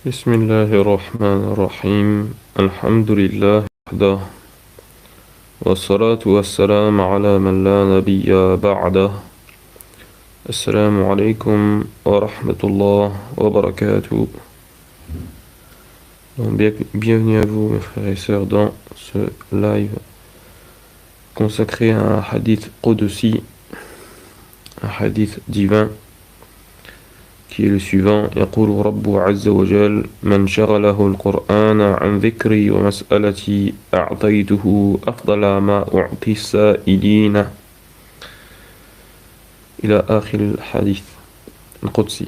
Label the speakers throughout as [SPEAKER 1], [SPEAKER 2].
[SPEAKER 1] بسم الله الرحمن الرحيم الحمد لله وحده والصلاة والسلام على من لا نبي بعده السلام عليكم ورحمة الله وبركاته. Donc, bienvenue à vous mes frères et sœurs dans ce live consacré à un hadith qudsi, un hadith divin qui est le suivant. يقول رب عز وجل من شغله القرآن عن ذكري ومسألتي أعطيته أفضل ما أعطي السائلين إلى آخر الحديث القدسي.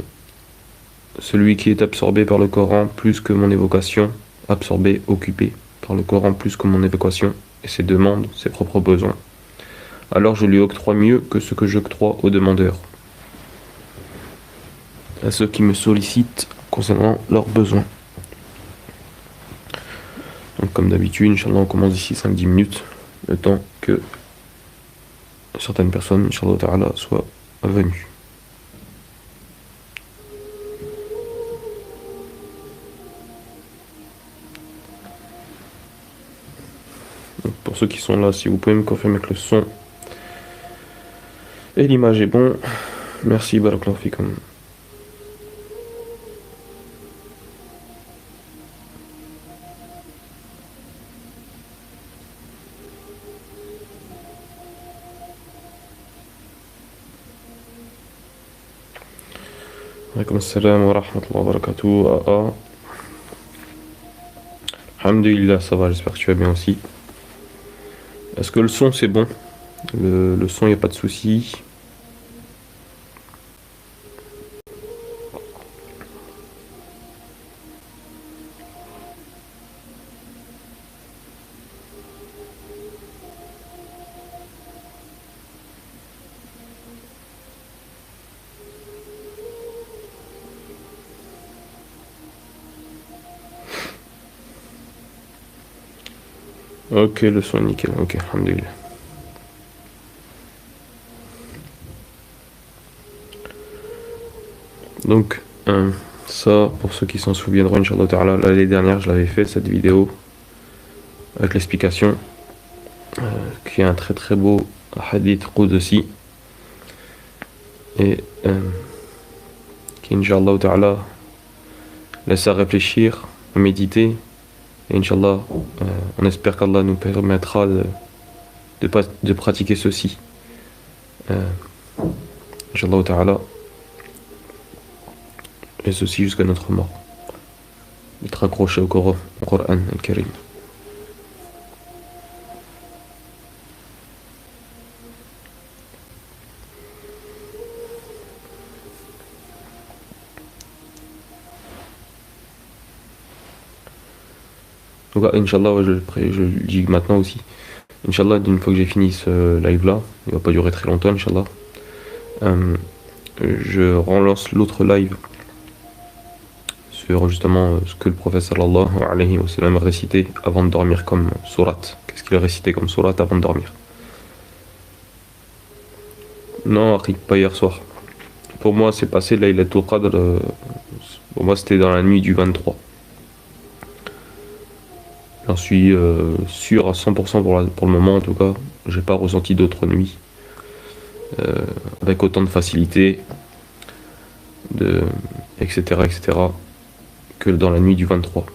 [SPEAKER 1] Celui qui est absorbé par le Coran plus que mon évocation, absorbé, occupé par le Coran plus que mon évocation et ses demandes, ses propres besoins, alors je lui octroie mieux que ce que j'octroie aux demandeurs, à ceux qui me sollicitent concernant leurs besoins. Donc comme d'habitude, Inch'Allah, on commence d'ici 5-10 minutes, le temps que certaines personnes, Inch'Allah Ta'ala, soient venues. Donc, pour ceux qui sont là, si vous pouvez me confirmer que le son et l'image est bon, merci, barakallahu fikum. Alaykoum salam wa rahmatullahi wa barakatuh. Alhamdulillah, ça va, j'espère que tu vas bien aussi. Est-ce que le son c'est bon? Le son, il n'y a pas de souci. Ok, le son est nickel. Ok, alhamdulillah. Donc, ça, pour ceux qui s'en souviendront, Inch'Allah Ta'ala, l'année dernière, je l'avais fait, cette vidéo, avec l'explication, qui est un très très beau hadith qudsi, et qui, Inch'Allah Ta'ala, laisse à réfléchir, à méditer, et Inch'Allah, on espère qu'Allah nous permettra de pratiquer ceci. Inch'Allah Ta'ala, et ceci jusqu'à notre mort. D'être accroché au Coran, au Coran al-Karim. Donc, Inch'Allah, ouais, je le dis maintenant aussi. Inch'Allah, une fois que j'ai fini ce live-là, il va pas durer très longtemps, Inch'Allah, je relance l'autre live sur justement ce que le prophète sallallahu alayhi wa sallam récitait avant de dormir comme sourate. Qu'est-ce qu'il récitait comme sourate avant de dormir? Non, pas hier soir. Pour moi, c'est passé Laylatul Qadr. Pour moi, c'était dans la nuit du 23. J'en suis sûr à 100% pour le moment, en tout cas. J'ai pas ressenti d'autres nuits avec autant de facilité, etc., etc., que dans la nuit du 23.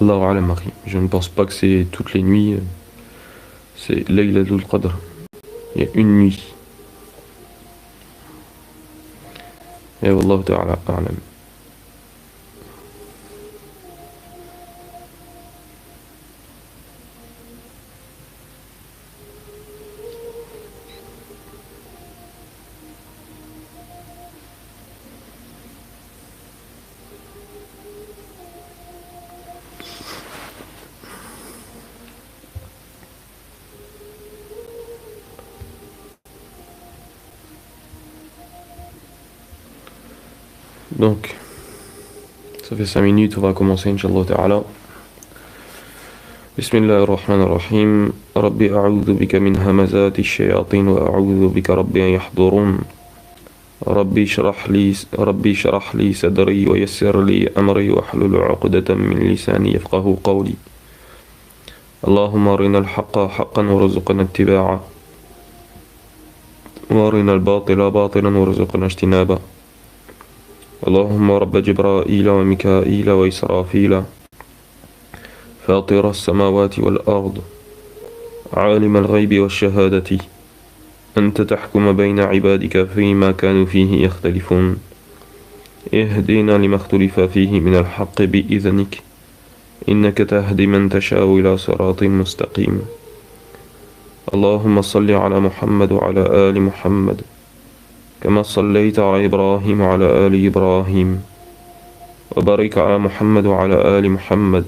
[SPEAKER 1] Allahu A'lam, Marie. Je ne pense pas que c'est toutes les nuits. C'est Laylatul Qadr. Il y a une nuit. Et Wallahu Ta'ala A'lam. Donc, ça fait 5 minutes, on va commencer, Inch'Allah Ta'ala. Bismillah ar-Rahman ar-Rahim. Rabbi a'udhu bika min hamazati shayatin wa a'udhu bika rabbi an yahdurun. Rabbi shrah li sadri wa yassir li amri wa hlul 'uqdatan min lisani yafqahu qawli. Allahumma arina al-haqqa haqqan warzuqna ittiba'ah. Wa arina al-batila batilan warzuqna ijtinabah. اللهم رب جبرائيل وميكائيل وإسرافيل فاطر السماوات والأرض عالم الغيب والشهادة أنت تحكم بين عبادك فيما كانوا فيه يختلفون اهدنا لما اختلف فيه من الحق بإذنك إنك تهدي من تشاء إلى صراط مستقيم اللهم صل على محمد وعلى آل محمد كما صليت على إبراهيم وعلى آل إبراهيم وبارك على محمد وعلى آل محمد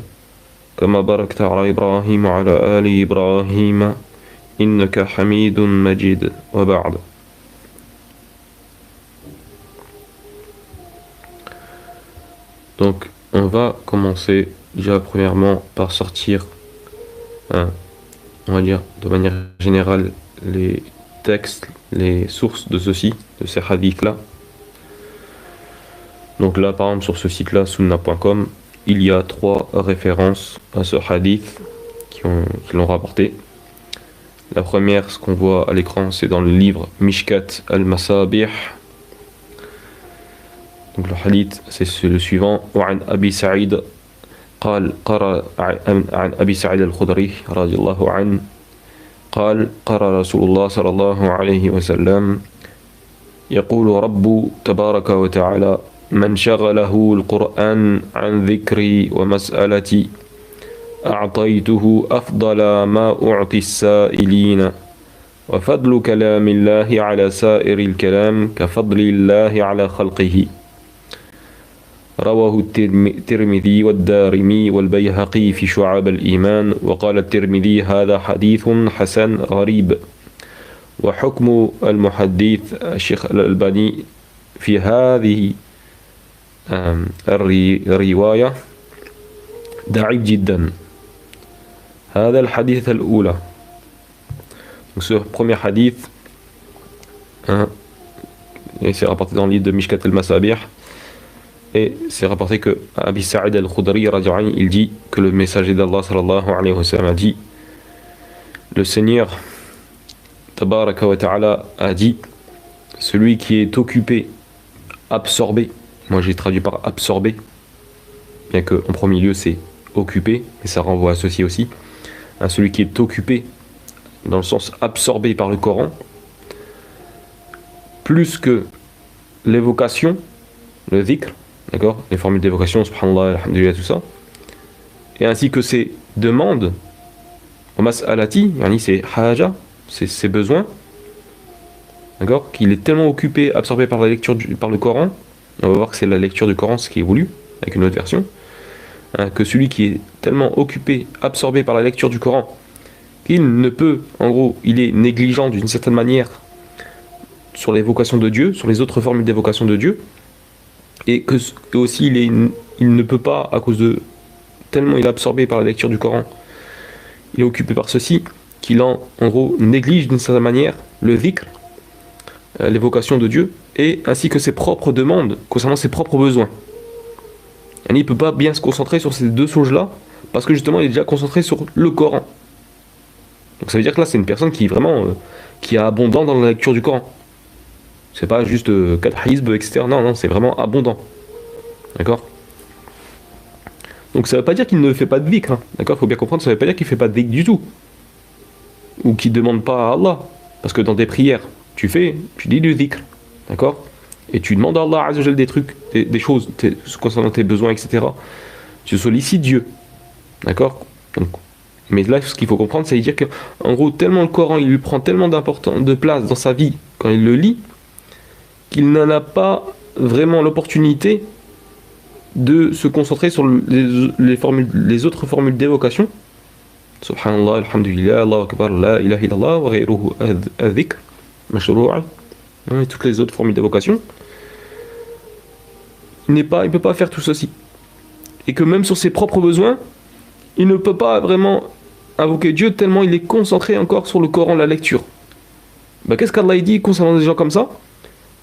[SPEAKER 1] كما باركت على إبراهيم وعلى آل إبراهيم إنك حميد مجيد وبعد. Donc on va commencer déjà premièrement par sortir, on va dire de manière générale, les textes, les sources de ceci, de ces hadiths-là. Donc là, par exemple, sur ce site-là, sunna.com, il y a 3 références à ce hadith qui l'ont rapporté. La première, ce qu'on voit à l'écran, c'est dans le livre Mishkat al-Masabih. Donc le hadith, c'est le suivant. وعن أبي سعيد قال قرأ عن أبي سعيد الخدري رضي الله عنه قال قرأ رسول الله صلى الله عليه وسلم يقول رب تبارك وتعالى من شغله القرآن عن ذكري ومسألتي أعطيته أفضل ما أعطي السائلين وفضل كلام الله على سائر الكلام كفضل الله على خلقه رواه الترمذي والدارمي والبيهقي في شعاب الإيمان وقال الترمذي هذا حديث حسن غريب وحكم المحدث الشيخ الألباني في هذه الرواية ضعيف جدا. هذا الحديث الأولى. Donc ce premier hadith, c'est rapporté dans le livre de Mishkat al-Masabih. Et c'est rapporté que Abi Sa'id al-Khudri, il dit que le messager d'Allah sallallahu alayhi wa sallam a dit, le Seigneur Tabaraka wa Ta'ala a dit, celui qui est occupé, absorbé, moi j'ai traduit par absorbé, bien que en premier lieu c'est occupé, mais ça renvoie à ceci aussi, celui qui est occupé, dans le sens absorbé par le Coran, plus que l'évocation, le dhikr, d'accord, les formules d'évocation, subhanallah, alhamdulillah, tout ça, et ainsi que ses demandes, au mas'alati, yani c'est haja, c'est ses besoins, d'accord, qu'il est tellement occupé, absorbé par la lecture par le Coran, on va voir que c'est la lecture du Coran ce qui est voulu, avec une autre version, que celui qui est tellement occupé, absorbé par la lecture du Coran, qu'il ne peut, en gros, il est négligent d'une certaine manière sur l'évocation de Dieu, sur les autres formules d'évocation de Dieu, et que aussi il ne peut pas, à cause de tellement il est absorbé par la lecture du Coran, il est occupé par ceci, qu'il en gros néglige d'une certaine manière le dhikr, l'évocation de Dieu, et ainsi que ses propres demandes concernant ses propres besoins. Et il ne peut pas bien se concentrer sur ces deux choses-là, parce que justement il est déjà concentré sur le Coran. Donc ça veut dire que là c'est une personne qui est vraiment qui est abondant dans la lecture du Coran. C'est pas juste 4 hizb, etc. Non, c'est vraiment abondant. D'accord? Donc ça veut pas dire qu'il ne fait pas de dhikr. D'accord? Il faut bien comprendre, ça veut pas dire qu'il fait pas de dhikr du tout. Ou qu'il demande pas à Allah. Parce que dans tes prières, tu dis du dhikr. D'accord? Et tu demandes à Allah Azza wa Jal des trucs, des choses concernant tes besoins, etc. Tu sollicites Dieu. D'accord? Donc, mais là, ce qu'il faut comprendre, c'est dire qu'en gros, tellement le Coran, il lui prend tellement de place dans sa vie quand il le lit, qu'il n'en a pas vraiment l'opportunité de se concentrer sur les autres formules d'évocation. Subhanallah, alhamdulillah, Allahu akbar, la ilaha illallah, wa ghayruhu adh-dhikr, mashru'a, et toutes les autres formules d'évocation. il ne peut pas faire tout ceci. Et que même sur ses propres besoins, il ne peut pas vraiment invoquer Dieu tellement il est concentré encore sur le Coran, la lecture. Bah, qu'est-ce qu'Allah dit concernant des gens comme ça?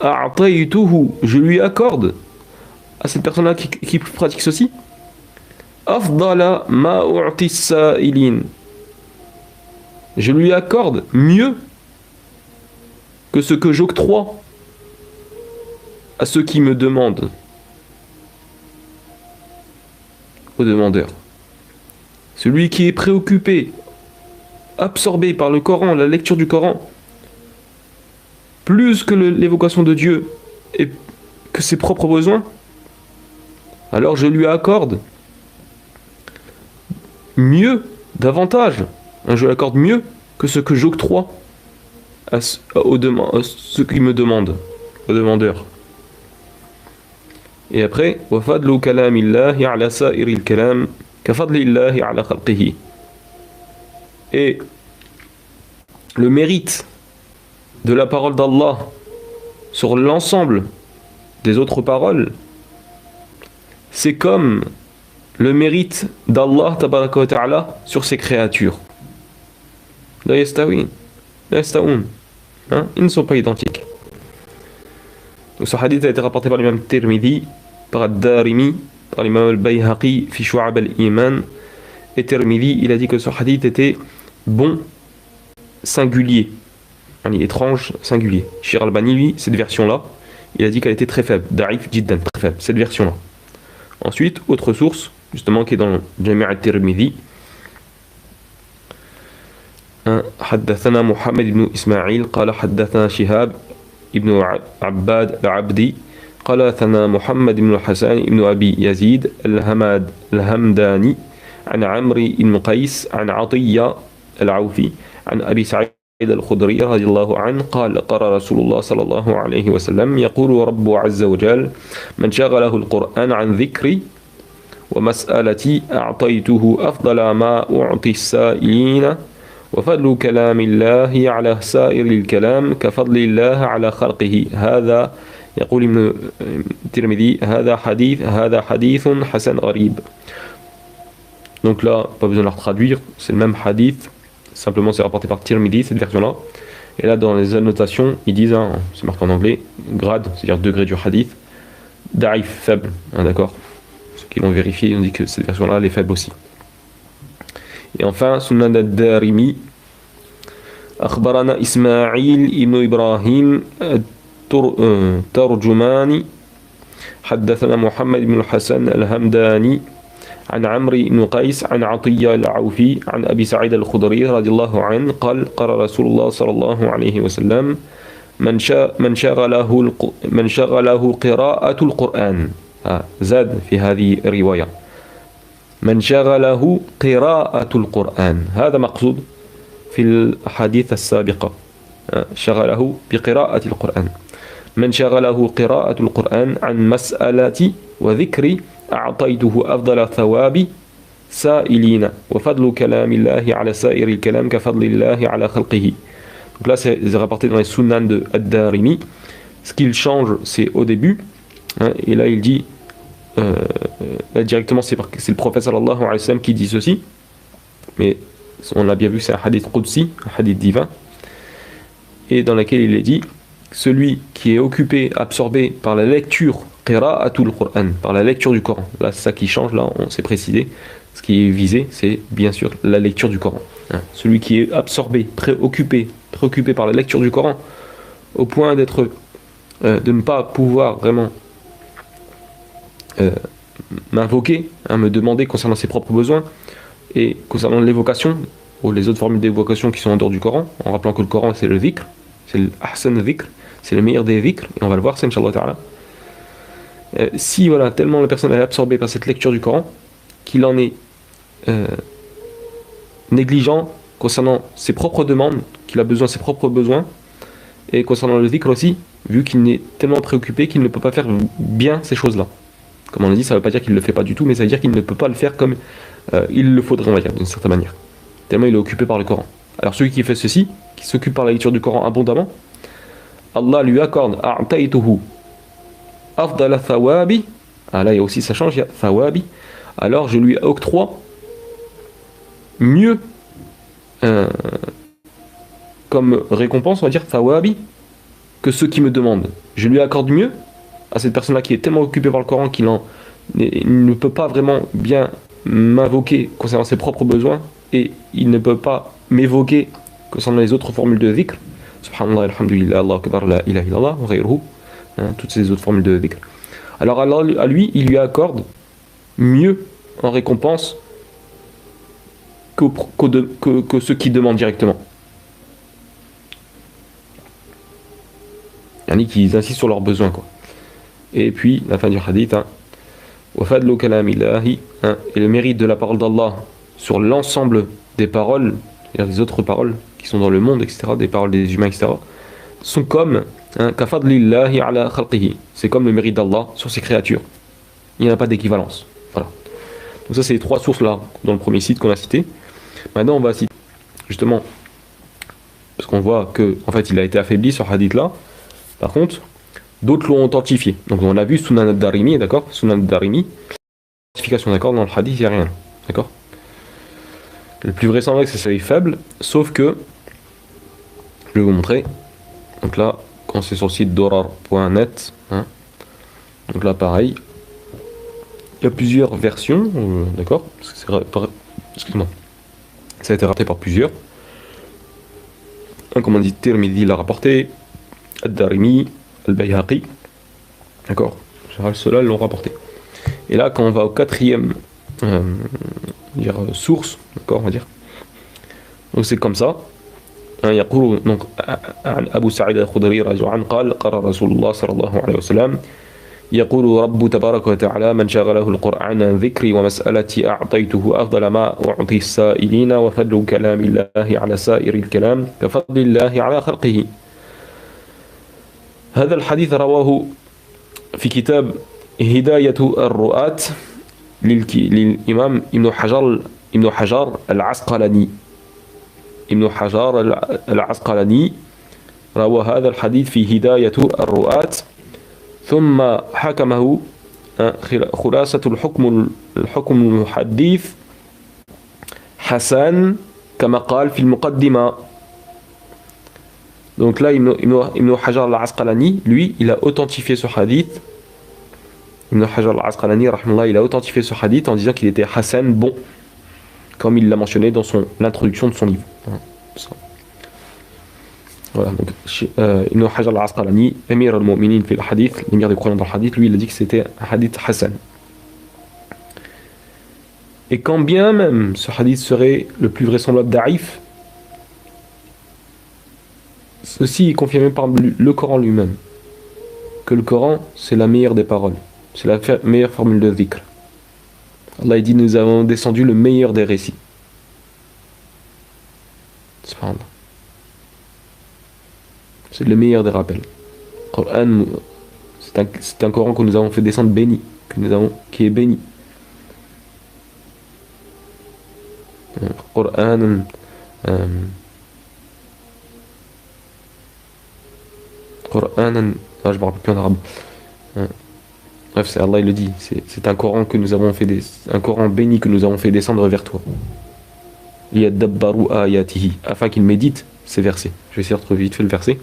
[SPEAKER 1] A'taytuhu, je lui accorde à cette personne-là qui pratique ceci. Afdala ma u'ti sa'ilin. Je lui accorde mieux que ce que j'octroie à ceux qui me demandent, aux demandeurs. Celui qui est préoccupé, absorbé par le Coran, la lecture du Coran, plus que l'évocation de Dieu et que ses propres besoins, alors je lui accorde mieux, davantage, je lui accorde mieux que ce que j'octroie à ceux qui me demandent, aux demandeurs. Et après, وَفَضْلُ كَلَامِ اللَّهِ عَلَى سَائِرِ الْكَلَامِ كَفَضْلِ اللَّهِ عَلَى خَلْقِهِ. Et le mérite de la parole d'Allah sur l'ensemble des autres paroles, c'est comme le mérite d'Allah tabaraka wa ta'ala sur ses créatures. La yastawin, la yastaoun. Ils ne sont pas identiques. Donc ce hadith a été rapporté par l'imam Tirmidhi, par Ad-Darimi, par l'imam Al-Bayhaqi, fi Shu'ab al-Iman. Et Tirmidhi, il a dit que ce hadith était bon, singulier. Étrange, singulier. Shir al-Bani, lui, cette version-là, il a dit qu'elle était très faible. Da'if jiddan, très faible, cette version-là. Ensuite, autre source, justement, qui est dans Jami' al-Tirmidhi. حدثنا محمد بن إسماعيل قال حدثنا شهاب ابن عباد العبدي قال ثنا محمد بن الحسن بن أبي يزيد الهمداني عن عمرو بن قيس عن عطية العوفي عن أبي سعيد الخدري رضي الله عنه قال قال رسول الله صلى الله عليه وسلم يقول رب عز وجل من شغله القرآن عن ذكري ومسألتي أعطيته أفضل ما أعطي السائلين وفضل كلام الله على سائر الكلام كفضل الله على خلقه. هذا يقول ابن الترمذي هذا حديث حسن غريب. Donc là, pas besoin de la retraduire, c'est le même hadith, simplement c'est rapporté par Tirmidhi, cette version-là. Et là, dans les annotations, ils disent, c'est marqué en anglais, grade, c'est-à-dire degré du hadith, da'if, faible, d'accord. Ceux qui l'ont vérifié, ils ont dit que cette version-là, elle est faible aussi. Et enfin, Sunan ad-Darimi, أخبرنا إسماعيل ابن إبراهيم ترجماني حدثنا محمد بن الحسن الهمداني عن عمرو بن قيس عن عطية العوفي عن أبي سعيد الخدري رضي الله عنه قال قال رسول الله صلى الله عليه وسلم من شغله قراءة القرآن. زاد في هذه الرواية من شغله قراءة القرآن، هذا مقصود في الحديث السابقة، شغله بقراءة القرآن. من شغله قراءة القرآن عن مسألة وذكر أعطيته أفضل ثواب سائلين وفضل كلام الله على سائر الكلام كفضل الله على خلقه. Donc là c'est rapporté dans les Sunan de Ad-Darimi. Ce qu'il change c'est au début, et là il dit là directement c'est le prophète sallallahu alayhi wa sallam qui dit ceci, mais on l'a bien vu, c'est un hadith qudsi, un hadith divin, et dans lequel il est dit celui qui est occupé, absorbé par la lecture, qira'atul Qur'an, par la lecture du Coran. Là, c'est ça qui change, là, on s'est précisé. Ce qui est visé, c'est bien sûr la lecture du Coran. Celui qui est absorbé, préoccupé par la lecture du Coran, au point de ne pas pouvoir vraiment m'invoquer, me demander concernant ses propres besoins, et concernant l'évocation, ou les autres formules d'évocation qui sont en dehors du Coran, en rappelant que le Coran c'est le dhikr, c'est le ahsan dhikr, c'est le meilleur des dhikr, et on va le voir, c'est Inch'Allah Ta'ala. Si voilà, tellement la personne est absorbée par cette lecture du Coran, qu'il en est négligent concernant ses propres demandes, qu'il a besoin de ses propres besoins, et concernant le dhikr aussi, vu qu'il est tellement préoccupé qu'il ne peut pas faire bien ces choses-là. Comme on a dit, ça ne veut pas dire qu'il ne le fait pas du tout, mais ça veut dire qu'il ne peut pas le faire comme il le faudrait, on va dire, d'une certaine manière. Tellement il est occupé par le Coran. Alors celui qui fait ceci, qui s'occupe par la lecture du Coran abondamment, Allah lui accorde a'taytuhu afdala thawabi Ah là, il y a aussi, ça change, il y a thawabi. Alors je lui octroie mieux euh, comme récompense, on va dire thawabi, que ceux qui me demandent. Je lui accorde mieux à cette personne-là qui est tellement occupée par le Coran il ne peut pas vraiment bien m'invoquer concernant ses propres besoins et il ne peut pas m'évoquer concernant les autres formules de dhikr. Subhanallah, alhamdulillah, Allah akbar, la ilaha illallah, wa ghayruhu, toutes ces autres formules de dhikr. Alors à lui, il lui accorde mieux en récompense que ceux qui demandent directement. Yani qu'ils insistent sur leurs besoins, quoi. Et puis, la fin du hadith, hein, وَفَضْلُ كَلَامِ اللَّهِ, hein, et le mérite de la parole d'Allah sur l'ensemble des paroles, c'est-à-dire les autres paroles qui sont dans le monde, etc., des paroles des humains, etc., sont comme hein, كَفَضْلِ اللَّهِ عَلَى خَلْقِهِ, c'est comme le mérite d'Allah sur ses créatures. Il n'y a pas d'équivalence. Voilà. Donc ça, c'est les trois sources là, dans le premier site qu'on a cité. Maintenant, on va citer, justement, parce qu'on voit que en fait, il a été affaibli ce hadith-là. Par contre, d'autres l'ont authentifié. Donc on a vu Sunan ad-Darimi, d'accord? Sunan ad-Darimi, authentification, d'accord? Dans le hadith, il n'y a rien, d'accord? Le plus vraisemblable, c'est que ça soit faible, sauf que, je vais vous montrer. Donc là, quand c'est sur le site dorar.net, hein, donc là, pareil, il y a plusieurs versions, d'accord? Excuse-moi. Ça a été raté par plusieurs. Comme on dit, Tirmidhi l'a rapporté, Ad-Darimi, Al-Bayhaqi, d'accord? En général, ceux-là l'ont rapporté. Et là, quand on va au quatrième source, d'accord, on va dire. Donc c'est comme ça. يقول donc عن أبو سعيد الخدري رضي الله عنه قال رسول الله صلى الله عليه وسلم يقول رب تبارك وتعالى من شغله القرآن عن ذكري ومسألتي أعطيته أفضل ما أعطي السائلين وفضل كلام الله على سائر الكلام كفضل الله على خلقه. هذا الحديث رواه في كتاب هداية الرؤاة للإمام ابن حجر العسقلاني. ابن حجر العسقلاني روى هذا الحديث في هداية الرؤاة ثم حكمه خلاصة الحكم الحديث حسن كما قال في المقدمة. Donc là, Ibn Hajar al-Asqalani, lui, il a authentifié ce hadith. Ibn Hajar al-Asqalani, rahmallah, il a authentifié ce hadith en disant qu'il était Hassan, bon, comme il l'a mentionné dans l'introduction de son livre. Voilà, donc Ibn Hajar al-Asqalani, Amir al-Mu'minin fil hadith, l'émir des croyants dans le hadith, lui, il a dit que c'était un hadith Hassan. Et quand bien même ce hadith serait le plus vraisemblable d'Aïf, ceci est confirmé par le Coran lui-même, que le Coran, c'est la meilleure des paroles, c'est la meilleure formule de dhikr. Allah dit, nous avons descendu le meilleur des récits. C'est le meilleur des rappels. Coran, c'est un Coran que nous avons fait descendre béni, qui est béni. Coran, je me rappelle plus en arabe. Bref, c'est Allah il le dit. C'est un Coran que nous avons fait un Coran béni que nous avons fait descendre vers toi. Liyadabbaru ayatihi, afin qu'il médite ces versets. Je vais essayer de retrouver vite fait le verset.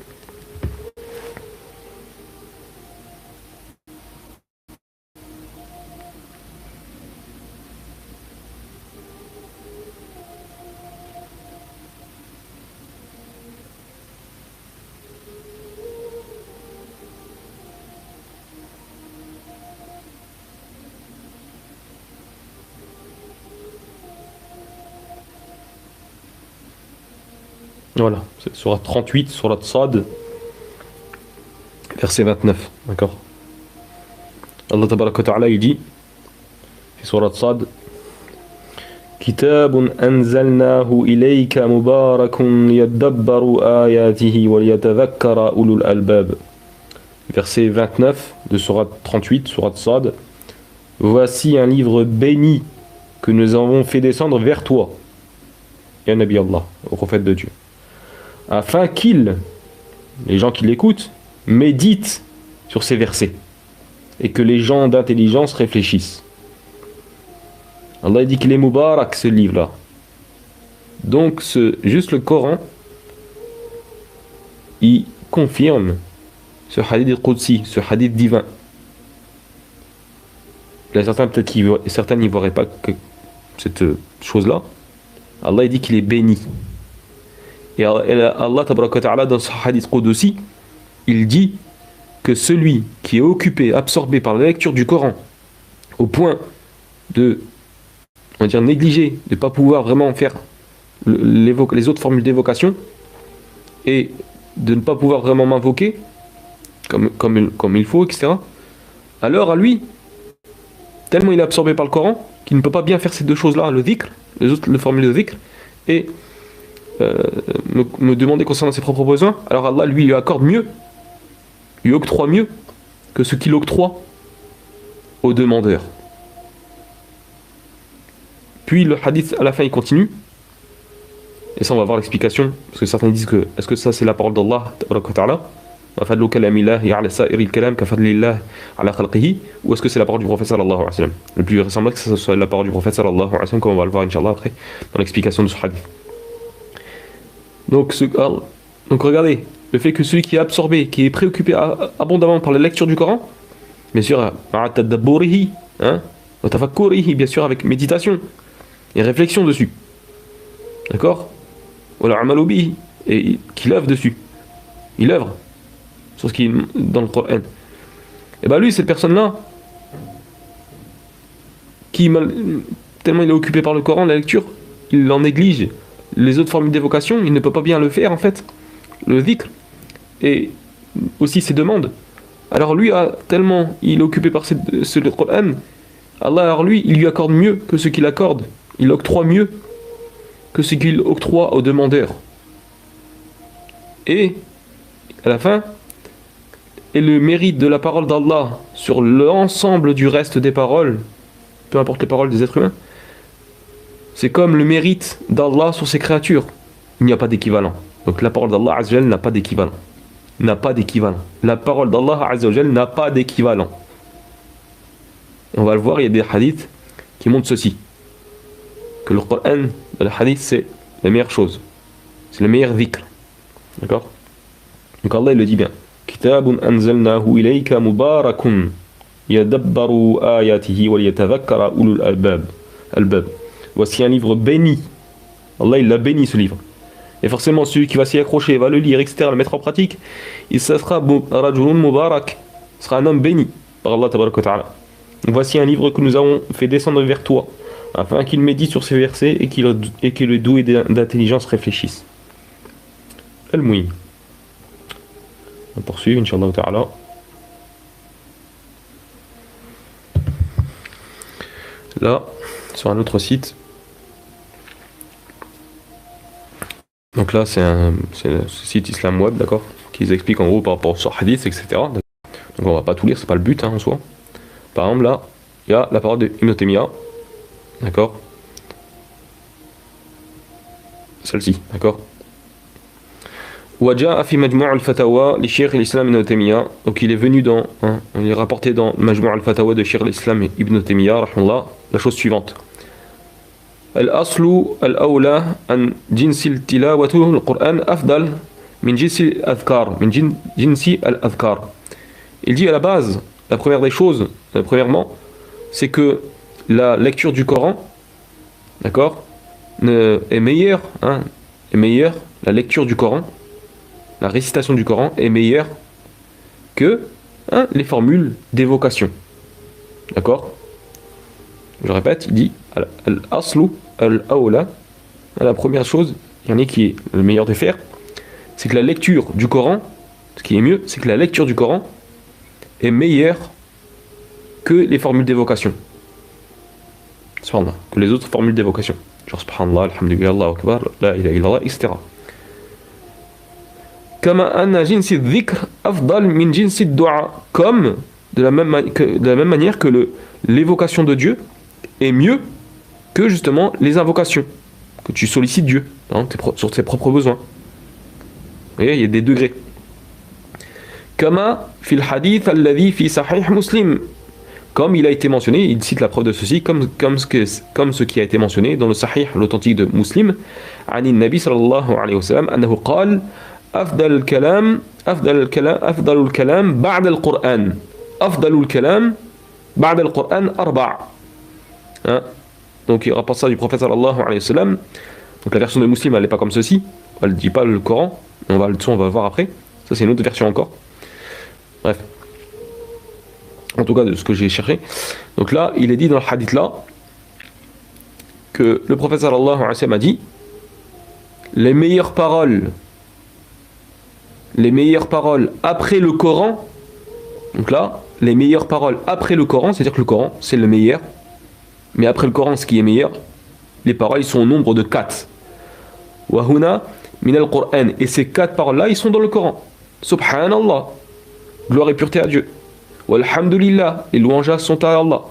[SPEAKER 1] Voilà, c'est surat 38, surat Sad, verset 29, d'accord. Allah tabaraka wa ta'ala il dit, surat Sad, Kitabun anzalnahu ilayka mubarakun liyadabbaru ayatihi wa liyatadhakkara ulul albab. Verset 29 de surat 38, surat Sad, voici un livre béni que nous avons fait descendre vers toi, ya Nabi Allah, au prophète de Dieu, afin qu'ils, les gens qui l'écoutent, méditent sur ces versets et que les gens d'intelligence réfléchissent. Allah dit qu'il est Mubarak, ce livre-là. Donc, juste le Coran, il confirme ce hadith Qudsi, ce hadith divin. Il y a certains n'y verraient pas que cette chose-là. Allah il dit qu'il est béni. Et Allah tabaraka wa ta'ala, dans ce hadith Qudsi, il dit que celui qui est occupé, absorbé par la lecture du Coran, au point de, on va dire, négliger, de ne pas pouvoir vraiment faire les autres formules d'évocation, et de ne pas pouvoir vraiment m'invoquer comme il faut, etc. Alors à lui, tellement il est absorbé par le Coran, qu'il ne peut pas bien faire ces deux choses-là, le dhikr, les autres formules de dhikr, et me demander concernant ses propres besoins. Alors Allah lui accorde mieux, lui octroie mieux que ce qu'il octroie aux demandeurs. Puis le hadith à la fin il continue, et ça on va voir l'explication, parce que certains disent que est-ce que ça c'est la parole d'Allah ou est-ce que c'est la parole du prophète sallallahu alayhi wa sallam. Le plus vraisemblable que ce soit la parole du prophète sallallahu alayhi wa sallam, comme on va le voir Inch'Allah après dans l'explication de ce hadith. Donc regardez, le fait que celui qui est absorbé, qui est préoccupé abondamment par la lecture du Coran, bien sûr, bien sûr avec méditation et réflexion dessus, d'accord, et qu'il œuvre dessus, il œuvre sur ce qui est dans le Coran. Et bien lui, cette personne-là, tellement il est occupé par le Coran, la lecture, il en néglige les autres formes d'évocation, il ne peut pas bien le faire en fait, le dhikr, et aussi ses demandes. Alors lui, tellement il est occupé par ce Coran, Allah, alors lui, il lui accorde mieux que ce qu'il accorde, il octroie mieux que ce qu'il octroie aux demandeurs. Et à la fin, et le mérite de la parole d'Allah sur l'ensemble du reste des paroles, peu importe les paroles des êtres humains, c'est comme le mérite d'Allah sur ses créatures. Il n'y a pas d'équivalent. Donc la parole d'Allah Azza wa Jal n'a pas d'équivalent. N'a pas d'équivalent. La parole d'Allah Azza wa Jal n'a pas d'équivalent. On va le voir, il y a des hadiths qui montrent ceci. Que le Coran, le hadith, c'est la meilleure chose. C'est le meilleur dhikr. D'accord? Donc Allah il le dit bien. Kitabun anzalnahu ilayka mubarakun yadabbaru ayatihi wa liyatadhakkara ulul albab. Voici un livre béni. Allah il l'a béni ce livre. Et forcément celui qui va s'y accrocher, va le lire, etc., le mettre en pratique, il sera rajulun mubarak, sera un homme béni par Allah tabaraka wa ta'ala. Voici un livre que nous avons fait descendre vers toi, afin qu'il médite sur ces versets et que le doué d'intelligence réfléchisse. Al-Mouïn. On poursuit, Inch'Allah ta'ala. Là, sur un autre site. Donc là, c'est le site Islam Web, d'accord, qui explique en gros par rapport au hadith, etc. Donc on va pas tout lire, c'est pas le but en soi. Par exemple, là, il y a la parole de Ibn Taymiyyah, d'accord, celle-ci, d'accord. وجاء في مجموع الفتاوى لشيخ الإسلام ابن تيمية. Donc il est venu il est rapporté dans مجموع الفتاوى de Cheikh l'Islam Ibn Taymiyyah رحمه الله la chose suivante. الأصل الأولى أن جنس التلاوة القرآن أفضل من جنس الأذكار من جنس الأذكار. Il dit à la base, la première des choses, premièrement, c'est que la lecture du Coran, d'accord, est meilleure, la lecture du Coran, la récitation du Coran est meilleure que les formules d'évocation. D'accord? Je répète, il dit al-aslu al-awla, la première chose, il y en a qui est le meilleur de faire, c'est que la lecture du Coran, ce qui est mieux, c'est que la lecture du Coran est meilleure que les formules d'évocation. Subhanallah, que les autres formules d'évocation. Genre subhanallah, alhamdulillah, Allahu akbar, la ilaha illallah, etc. Comme de la même manière que l'évocation de Dieu est mieux que justement les invocations, que tu sollicites Dieu sur tes propres besoins. Vous voyez, il y a des degrés. Kama fil hadith alladhi fi sahih Muslim comme il a été mentionné, il cite la preuve de ceci, comme ce qui a été mentionné dans le Sahih, l'authentique de Muslim, عن النبي صلى الله عليه وسلم أنه قال أفضل الكلام بعد القرآن أفضل الكلام بعد القرآن أربع. Hein? Donc il rapporte ça du prophète sallallahu alayhi wa sallam. Donc la version de Muslim elle n'est pas comme ceci, elle ne dit pas le Coran, on va le voir après, ça c'est une autre version encore. Bref, en tout cas de ce que j'ai cherché. Donc là il est dit dans le hadith là que le prophète sallallahu alayhi wa sallam a dit les meilleures paroles après le Coran. Donc là les meilleures paroles après le Coran, c'est-à-dire que le Coran c'est le meilleur, mais après le Coran ce qui est meilleur, les paroles ils sont au nombre de 4. Wahuna min al-Qur'an, et ces 4 paroles là ils sont dans le Coran. Subhanallah, gloire et pureté à Dieu. Walhamdulillah, les louanges sont à Allah.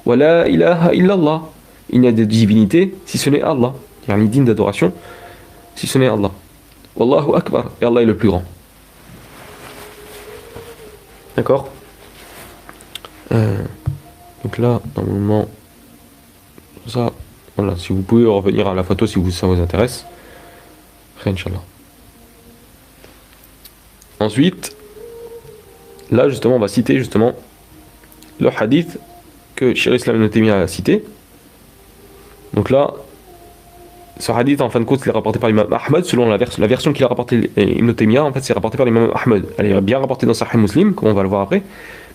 [SPEAKER 1] Wa la ilaha illallah, il n'y a de divinité si ce n'est Allah, il y a une digne d'adoration si ce n'est Allah. Wallahu akbar, et Allah est le plus grand. D'accord. Donc là normalement ça, voilà, si vous pouvez revenir à la photo si ça vous intéresse. Inch'Allah. Ensuite, là justement, on va citer justement le hadith que Cheikh Islam Ibn Taymiyyah a cité. Donc là, ce hadith en fin de compte, il est rapporté par l'imam Ahmed, selon la version qu'il a rapporté Ibn Taymiyyah, en fait, c'est rapporté par l'imam Ahmed. Elle est bien rapportée dans Sahih Muslim, comme on va le voir après,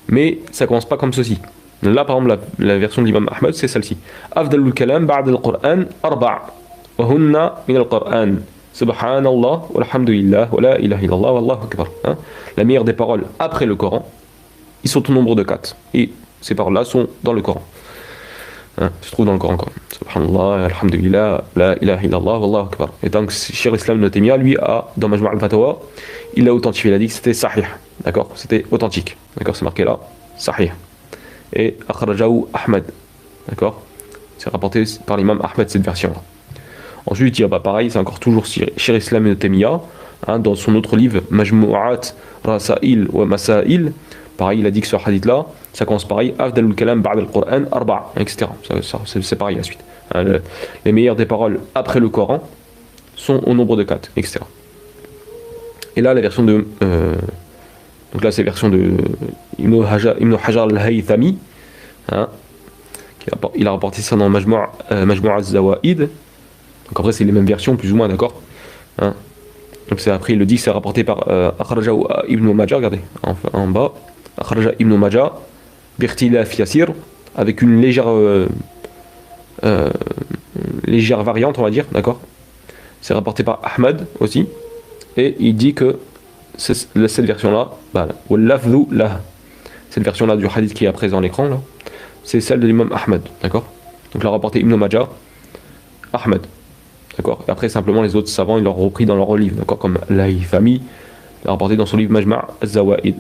[SPEAKER 1] mais ça commence pas comme ceci. Là, par exemple, la version de l'imam Ahmed, c'est celle-ci. Afdalul kalam ba'd al-Qur'an arba' wa hunna min al-Qur'an. Subhanallah, walhamdulillah, wa la ilaha illallah, wallahu akbar. La meilleure des paroles après le Coran, ils sont au nombre de 4. Et ces paroles-là sont dans le Coran. Se trouvent dans le Coran quand même. Subhanallah, alhamdulillah, la ilaha illallah, wallahu akbar. Et donc, Cheikh Islam Ibn Taymiyyah, lui, dans Majma' al-Fatawa, il l'a authentifié. Il a dit que c'était sahih. D'accord? C'était authentique. D'accord? C'est marqué là. Sahih. Et akhrajahu Ahmed. D'accord? C'est rapporté par l'imam Ahmed, cette version-là. Ensuite, il y a pareil, c'est encore toujours Cheikh Islam Ibn Taymiyyah, dans son autre livre, Majmu'at Rasail wa Masail. Pareil, il a dit que ce hadith-là, ça commence pareil, Afdalul kalam ba'd al-Qur'an arba', etc. C'est pareil la suite. Les meilleures des paroles après le Coran sont au nombre de 4, etc. Et là, la version de. Donc là, c'est la version de Ibn Hajar al-Haythami. Il a rapporté ça dans Majmu'a az-Zawaid. Donc après, c'est les mêmes versions, plus ou moins, d'accord. Donc c'est après, il le dit que c'est rapporté par Akhraja Ibn Majah, regardez, en bas. Akhraja Ibn Majah, Birtilaf Yasir, avec une légère variante, on va dire, d'accord. C'est rapporté par Ahmad aussi. Et il dit que cette version-là, cette version-là du hadith qui est présent à l'écran, là, c'est celle de l'imam Ahmad, d'accord. Donc l'a rapporté Ibn Majah, Ahmad, d'accord. Et après, simplement, les autres savants, ils l'ont repris dans leur livre, d'accord, comme al-Haythami l'a rapporté dans son livre Majma' az-Zawaid.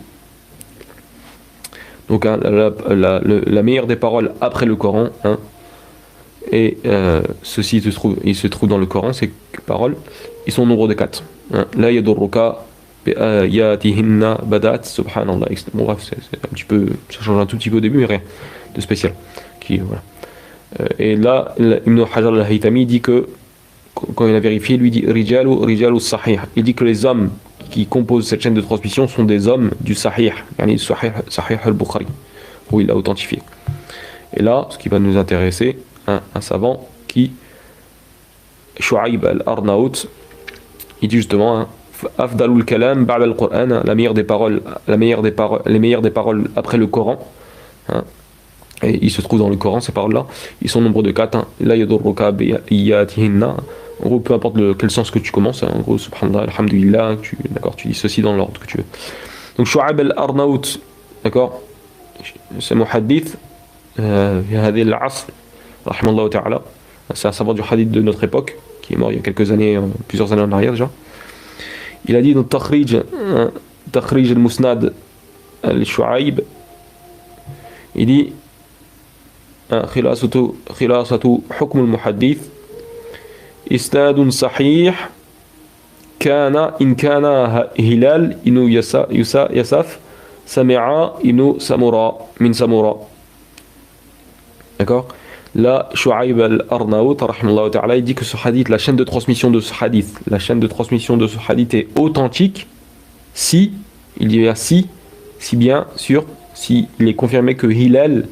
[SPEAKER 1] Donc la meilleure des paroles après le Coran, et ceci il se trouve dans le Coran, ces paroles, ils sont au nombre de 4. La yadurruka yatihinna badat subhanallah. Bon, bref, c'est un petit peu, ça change un tout petit peu au début, mais rien de spécial. Voilà. Et là, Ibn Hajar al-Haythami dit que, quand il a vérifié, lui dit rijalu sahih. Il dit que les hommes qui composent cette chaîne de transmission sont des hommes du sahih, yani sahih al-Bukhari, où il a authentifié. Et là, ce qui va nous intéresser, un savant qui, Shu'aib al-Arnaout, il dit justement, Afdalul kalam ba'da al-Qur'an, les meilleures des paroles après le Coran. Et il se trouve dans le Coran, ces paroles-là. Ils sont au nombre de 4. La yadurruka biyatihinna. En gros, peu importe quel sens que tu commences. En gros, subhanallah, alhamdulillah, d'accord, tu dis ceci dans l'ordre que tu veux. Donc, Shu'aib al-Arnaout, d'accord, c'est muhaddith, في هذه العصر رحمه الله تعالى. C'est un savant du hadith de notre époque, qui est mort il y a quelques années, plusieurs années en arrière déjà. Il a dit dans Takhrij al-Musnad al-Shu'aib, il dit خلاصة حكم المحدث إسناد صحيح إن كان هلال إنه يساف سمع إنه سمرا من سمرا D'accord? Là, Shu'aib al-Arnaout, rahimahullah ta'ala, il dit que ce hadith, la chaîne de transmission de ce hadith, la chaîne de transmission de ce hadith est authentique si, il y a si bien sûr, si il est confirmé que Hilal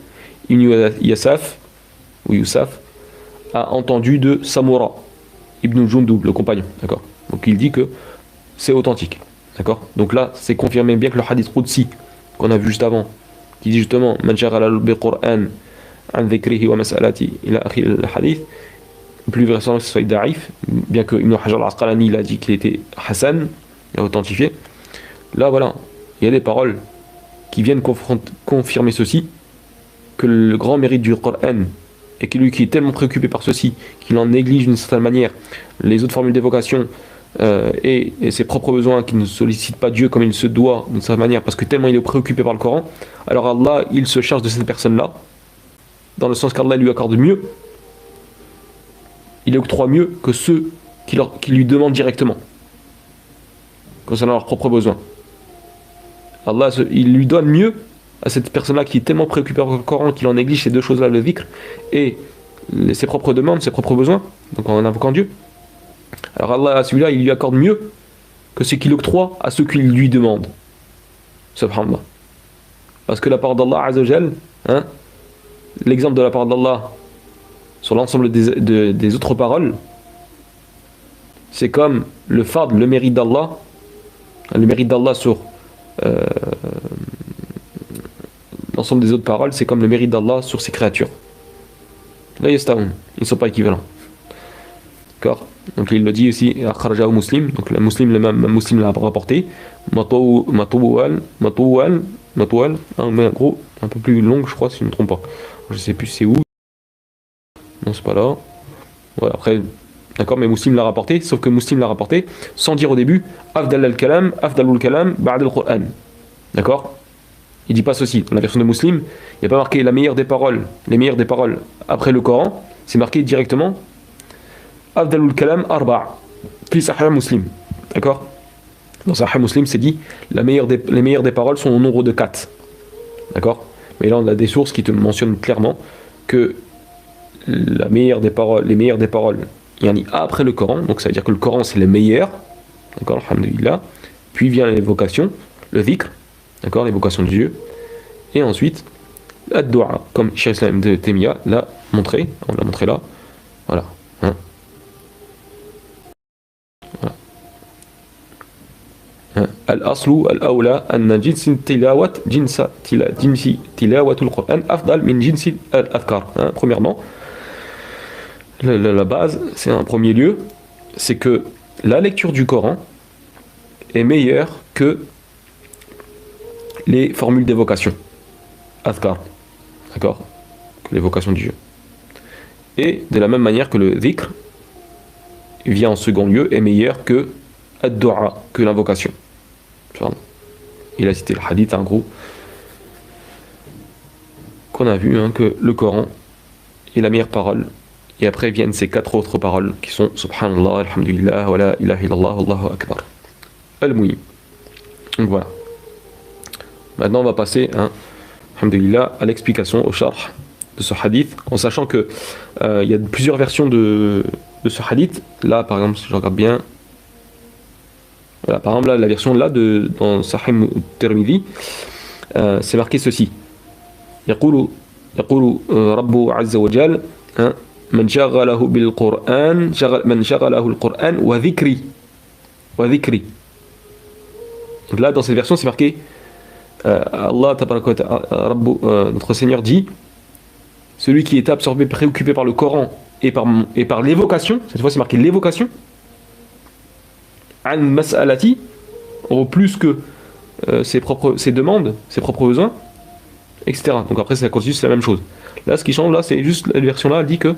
[SPEAKER 1] ibn Yasaf, ou Youssaf, a entendu de Samura ibn Jundub, le compagnon. D'accord? Donc il dit que c'est authentique. D'accord? Donc là, c'est confirmé bien que le hadith Qudsi, qu'on a vu juste avant, qui dit justement, Man shaghala bil-Qur'an an dhikrihi wa mas'alati ila akhir al-hadith, le plus vraisemblable que ce soit da'if, bien que Ibn Hajar al-Asqalani il a dit qu'il était Hassan, il a authentifié. Là, voilà, il y a des paroles qui viennent confirmer ceci, que le grand mérite du Coran, et que lui qui est tellement préoccupé par ceci, qu'il en néglige d'une certaine manière les autres formules d'évocation et ses propres besoins, qu'il ne sollicite pas Dieu comme il se doit d'une certaine manière, parce que tellement il est préoccupé par le Coran, alors Allah, il se charge de cette personne-là, dans le sens qu'Allah lui accorde mieux, il octroie mieux que ceux qui lui demandent directement, concernant leurs propres besoins. Allah, il lui donne mieux à cette personne-là qui est tellement préoccupée par le Coran qu'il en néglige ces deux choses-là, le dhikr et ses propres demandes, ses propres besoins, donc en invoquant Dieu. Alors Allah, à celui-là, il lui accorde mieux que ce qu'il octroie à ceux qui lui demandent. Subhanallah. Parce que la parole d'Allah, Azzawajal, hein, l'exemple de la parole d'Allah sur l'ensemble des autres paroles, c'est comme le fard, le mérite d'Allah sur l'ensemble des autres paroles, c'est comme le mérite d'Allah sur ses créatures. Là, ils ne sont pas équivalents. D'accord? Donc il le dit aussi, akhrajahu Muslim, donc le Muslim l'a rapporté, matoual, mais gros, un peu plus long, je crois, si je ne me trompe pas. Je sais plus c'est où. Non, c'est pas là. Voilà, après, d'accord, mais Muslim l'a rapporté, sauf que Muslim l'a rapporté sans dire au début, afdalul kalam, ba'd al-Qur'an. D'accord? Il dit pas ceci. Dans la version de Muslim, il n'y a pas marqué la meilleure des paroles, les meilleures des paroles après le Coran, c'est marqué directement Afdalul kalam arba' fi Sahih Muslim. D'accord? Dans Sahih Muslim, c'est dit les meilleures des paroles sont au nombre de 4. D'accord? Mais là, on a des sources qui te mentionnent clairement que les meilleures des paroles, il y en a après le Coran, donc ça veut dire que le Coran c'est le meilleur. D'accord? Alhamdulillah. Puis vient l'évocation, le dhikr. D'accord, l'évocation de Dieu. Et ensuite, la dua, comme Cheikh Islam de Temia l'a montré. On l'a montré là. Voilà. Hein. Voilà. Hein. Al-aslu al-awla anna jinsi tilawatul Qur'an afdal min jinsi al-adhkar. Premièrement, la base, c'est en premier lieu, c'est que la lecture du Coran est meilleure que les formules d'évocation, adhkar, d'accord, l'évocation du Dieu. Et de la même manière que le dhikr vient en second lieu est meilleur que ad-du'a, que l'invocation. Il a cité le hadith en gros qu'on a vu, hein, que le Coran est la meilleure parole et après viennent ces 4 autres paroles qui sont subhanallah, alhamdulillah, wa la ilaha illallah, wallahu akbar. Al-Muhim. Donc voilà. Maintenant, on va passer, hein, alhamdulillah, à l'explication, au sharh de ce hadith, en sachant que il y a plusieurs versions de ce hadith. Là, par exemple, si je regarde bien, voilà, par exemple, là, la version là dans Sahih Tirmidhi, c'est marqué ceci. يقول رب عز وجل من شغله بالقرآن من شغله القرآن وذكري. Donc là, dans cette version, c'est marqué Allah, notre Seigneur dit, celui qui est absorbé, préoccupé par le Coran et par l'évocation, cette fois c'est marqué l'évocation, an mas'alati, plus que ses demandes, ses propres besoins, etc. Donc après ça continue, c'est la même chose. Là, ce qui change, là, c'est juste la version là, elle dit que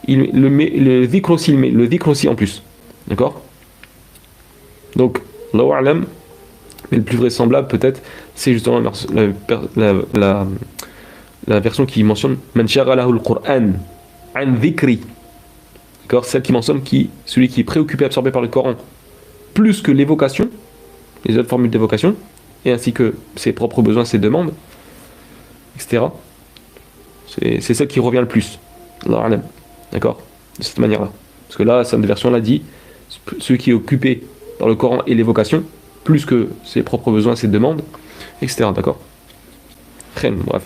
[SPEAKER 1] le dhikr aussi en plus. D'accord? Donc, Allahu a'lam. Mais le plus vraisemblable, peut-être, c'est justement la version qui mentionne Man shaghalahu al-Qur'an an dhikri. D'accord, celle qui mentionne celui qui est préoccupé, absorbé par le Coran, plus que l'évocation, les autres formules d'évocation, et ainsi que ses propres besoins, ses demandes, etc. C'est celle qui revient le plus. Allah alam. D'accord? De cette manière-là. Parce que là, cette version-là dit celui qui est occupé par le Coran et l'évocation, plus que ses propres besoins, ses demandes, etc. D'accord? Bref.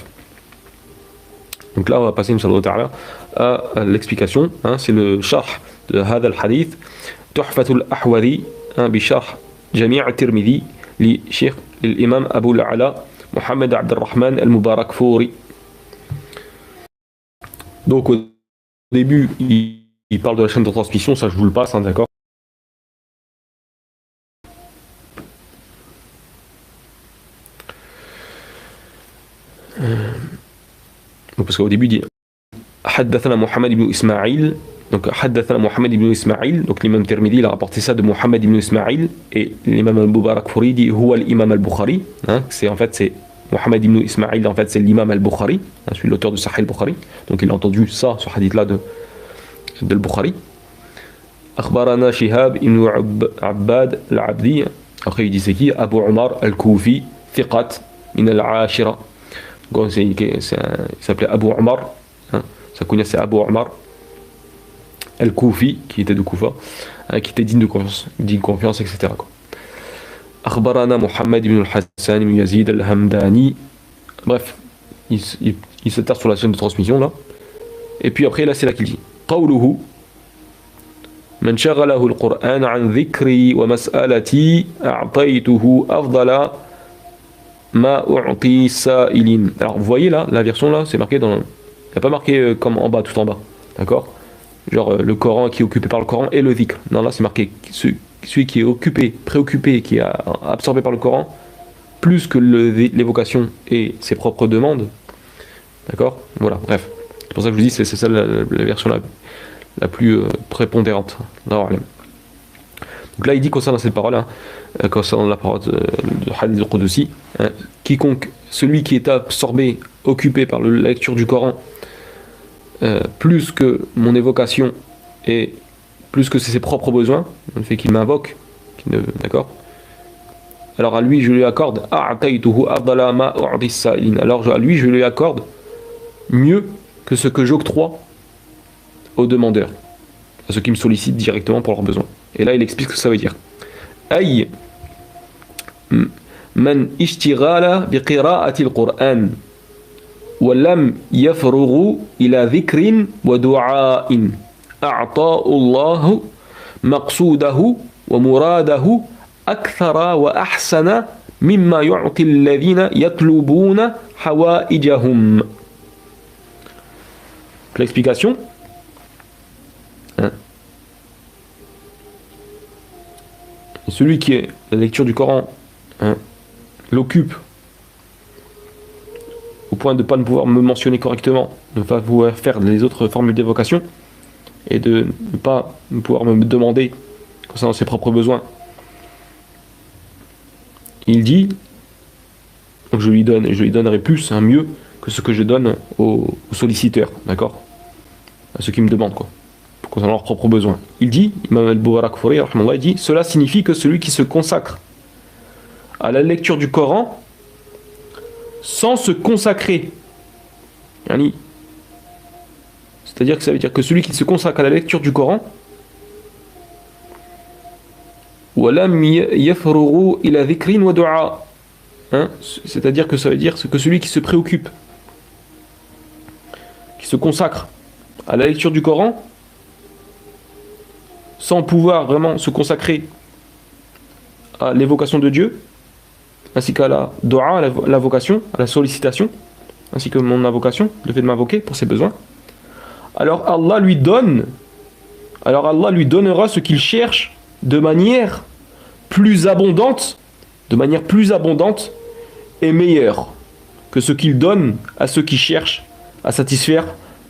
[SPEAKER 1] Donc là, on va passer, Inch'Allah ta'ala, à l'explication. Hein, c'est le sharh de Hada al-Hadith, Tuhfatul Ahwadi, bi sharh Jami' al-Tirmidhi, li Sheikh l'imam Abu al-Ala, Mohamed Abdelrahman al-Mubarak Fouri. Donc au début, il parle de la chaîne de transmission, ça je vous le passe, hein, d'accord? Parce qu'au début, il dit Haddathana Muhammad ibn Ismaïl. Donc, Haddathana Muhammad ibn Ismaïl. Donc, l'imam Tirmidhi, il a rapporté ça de Muhammad ibn Ismaïl. Et l'imam al-Mubarak Fouri dit Huwa l'imam al-Bukhari. Hein, c'est Muhammad ibn Ismaïl, en fait, c'est l'imam al-Bukhari. Hein, celui l'auteur de Sahih al-Bukhari. Donc, il a entendu ça, ce hadith-là de al-Bukhari. Akhbarana Shihab ibn Abbad al-Abdi. Après, il dit c'est qui Abu Umar al-Koufi, Thiqat, min al-Ashira. Il s'appelait Abu Umar, hein, sa kunya c'est Abu Umar Al-Koufi, qui était de Koufa, hein, qui était digne de confiance, etc. Akhbarana Muhammad ibn al-Hassan ibn Yazid al-Hamdani. Bref, il se taire sur la chaîne de transmission là. Et puis après là c'est là qu'il dit Qawluhu Man shaghalahu al-Qur'an an dhikri wa mas'alati a'taytuhu afdala Ma u'ti sa'ilin. Alors vous voyez là, la version là, c'est marqué dans. Il n'y a pas marqué comme en bas, tout en bas. D'accord? Genre le Coran qui est occupé par le Coran et le dhikr. Non, là c'est marqué celui qui est occupé, préoccupé, qui est absorbé par le Coran, plus que l'évocation et ses propres demandes. D'accord? Voilà, bref. C'est pour ça que je vous dis, c'est ça la version la plus prépondérante. Donc là, il dit concernant cette parole, hein, concernant la parole de Hadith al-Qudusi, hein, quiconque, celui qui est absorbé, occupé par la lecture du Coran, plus que mon évocation et plus que ses propres besoins, le fait qu'il m'invoque, d'accord? Alors à lui, je lui accorde, alors à lui, je lui accorde mieux que ce que j'octroie aux demandeurs, à ceux qui me sollicitent directement pour leurs besoins. Et là, il explique ce que ça veut dire. Aïe, man ishtighala bi qira'ati al-Qur'an wa lam yafrughu ila dhikrin wa du'a'in a'ta'u Allah maqsudahu wa muradahu akthara wa ahsana mimma yu'ti alladhina yatlubuna hawa'ijahum. L'explication. Celui qui est la lecture du Coran, hein, l'occupe au point de ne pas pouvoir me mentionner correctement, de ne pas pouvoir faire les autres formules d'évocation et de ne pas pouvoir me demander concernant ses propres besoins. Il dit, donc je lui donnerai plus, hein, mieux que ce que je donne aux solliciteurs, d'accord, à ceux qui me demandent quoi. Concernant leurs propres besoins. Il dit, Imam al-Mubarak Fouri, il dit, cela signifie que celui qui se consacre à la lecture du Coran sans se consacrer, c'est-à-dire que ça veut dire que celui qui se consacre à la lecture du Coran, c'est-à-dire que ça veut dire que celui qui se préoccupe, qui se consacre à la lecture du Coran, sans pouvoir vraiment se consacrer à l'évocation de Dieu, ainsi qu'à la dua, à l'invocation, à la sollicitation, ainsi que mon invocation, le fait de m'invoquer pour ses besoins, alors Allah lui donnera ce qu'il cherche de manière plus abondante et meilleure que ce qu'il donne à ceux qui cherchent à satisfaire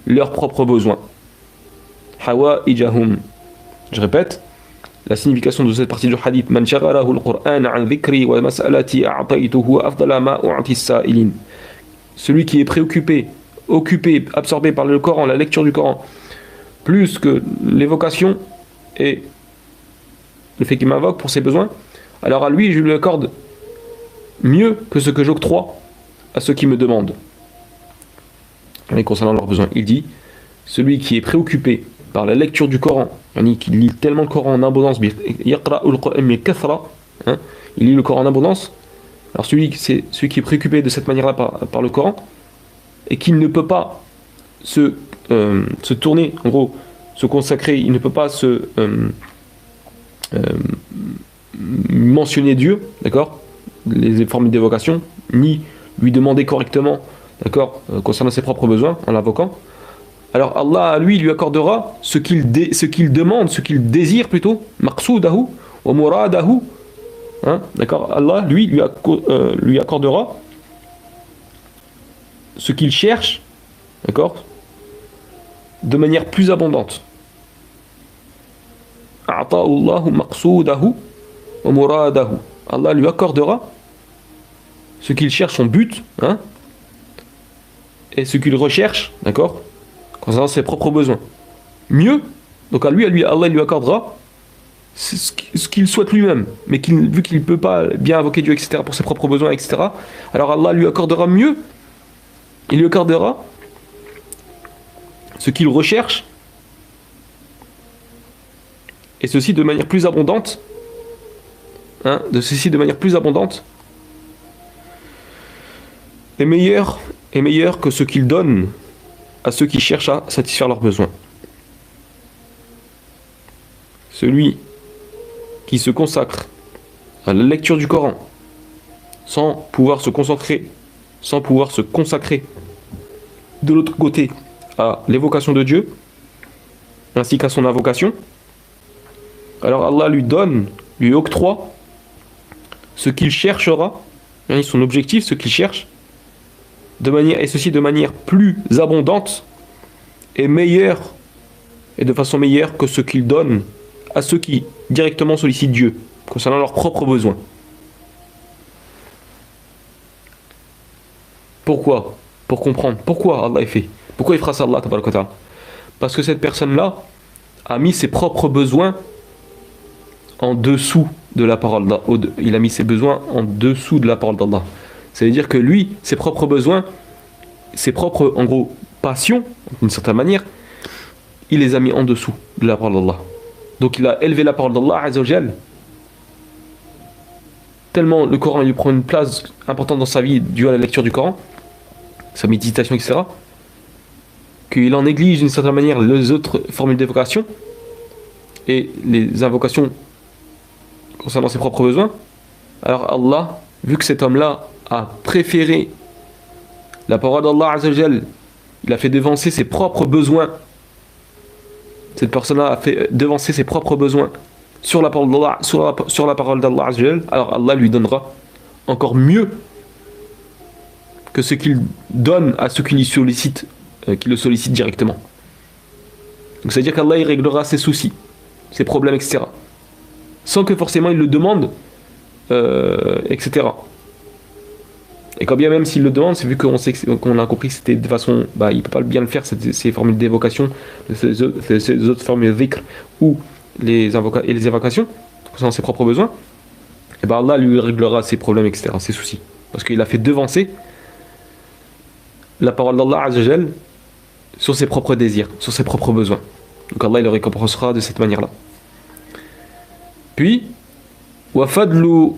[SPEAKER 1] leurs propres besoins. Hawa ijahum. Je répète, la signification de cette partie du hadith Man shaghalahu al-Qur'an an dhikri wa mas'alati a'taytuhu afdala ma u'ti as-sa'ilin. Celui qui est préoccupé, occupé, absorbé par le Coran, la lecture du Coran, plus que l'évocation et le fait qu'il m'invoque pour ses besoins, alors à lui je lui accorde mieux que ce que j'octroie à ceux qui me demandent. et concernant leurs besoins. Il dit, celui qui est préoccupé par la lecture du Coran, qui lit tellement le Coran en abondance, hein, il lit le Coran en abondance, alors celui qui est préoccupé de cette manière-là par le Coran, et qu'il ne peut pas se tourner, en gros, se consacrer, il ne peut pas mentionner Dieu, d'accord, les formes d'évocation, ni lui demander correctement, d'accord, concernant ses propres besoins, en l'invoquant, alors Allah, lui, lui accordera ce qu'il demande, ce qu'il désire plutôt, maqsoudahu wa muradahu, hein, d'accord, Allah, lui accordera ce qu'il cherche, d'accord, de manière plus abondante. A'ta'ullahu maqsoudahu wa muradahu. Allah lui accordera ce qu'il cherche, son but, hein, et ce qu'il recherche, d'accord, concernant ses propres besoins. Mieux, donc Allah lui accordera ce qu'il souhaite lui-même, mais vu qu'il ne peut pas bien invoquer Dieu, etc., pour ses propres besoins, etc., alors Allah lui accordera mieux, il lui accordera ce qu'il recherche, et ceci de manière plus abondante, hein, de manière plus abondante, est meilleur que ce qu'il donne à ceux qui cherchent à satisfaire leurs besoins. Celui qui se consacre à la lecture du Coran sans pouvoir se consacrer de l'autre côté à l'évocation de Dieu ainsi qu'à son invocation, alors Allah lui octroie ce qu'il cherchera, son objectif, ce qu'il cherche, et ceci de manière plus abondante et meilleure, et de façon meilleure que ce qu'il donne à ceux qui directement sollicitent Dieu concernant leurs propres besoins. Pourquoi? Pour comprendre pourquoi Allah est fait. Pourquoi il fera ça, Allah tabaraka wa ta'ala? Parce que cette personne-là a mis ses propres besoins en dessous de la parole d'Allah. Il a mis ses besoins en dessous de la parole d'Allah. Ça veut dire que lui, ses propres besoins, ses propres, en gros, passions, d'une certaine manière, il les a mis en dessous de la parole d'Allah. Donc il a élevé la parole d'Allah Azza wa Jal. Tellement le Coran lui prend une place importante dans sa vie due à la lecture du Coran, sa méditation, etc., qu'il en néglige d'une certaine manière les autres formules d'évocation et les invocations concernant ses propres besoins. Alors Allah, vu que cet homme-là a préféré la parole d'Allah Azza wa Jal, il a fait devancer ses propres besoins. Cette personne-là a fait devancer ses propres besoins sur la parole d'Allah, sur la parole d'Allah Azza wa Jal. Alors Allah lui donnera encore mieux que ce qu'il donne à ceux qui le sollicitent directement. Donc c'est-à-dire qu'Allah il réglera ses soucis, ses problèmes, etc. Sans que forcément il le demande, etc. Et quand bien même s'il le demande, c'est vu qu'on a compris que c'était de façon, il ne peut pas bien le faire, ces formules d'évocation, ces autres formules de dhikr ou les invocations, concernant ses propres besoins, et Allah lui réglera ses problèmes, etc., ses soucis. Parce qu'il a fait devancer la parole d'Allah Azza wa Jal sur ses propres désirs, sur ses propres besoins. Donc Allah il le récompensera de cette manière-là. Puis, وَفَضْلُ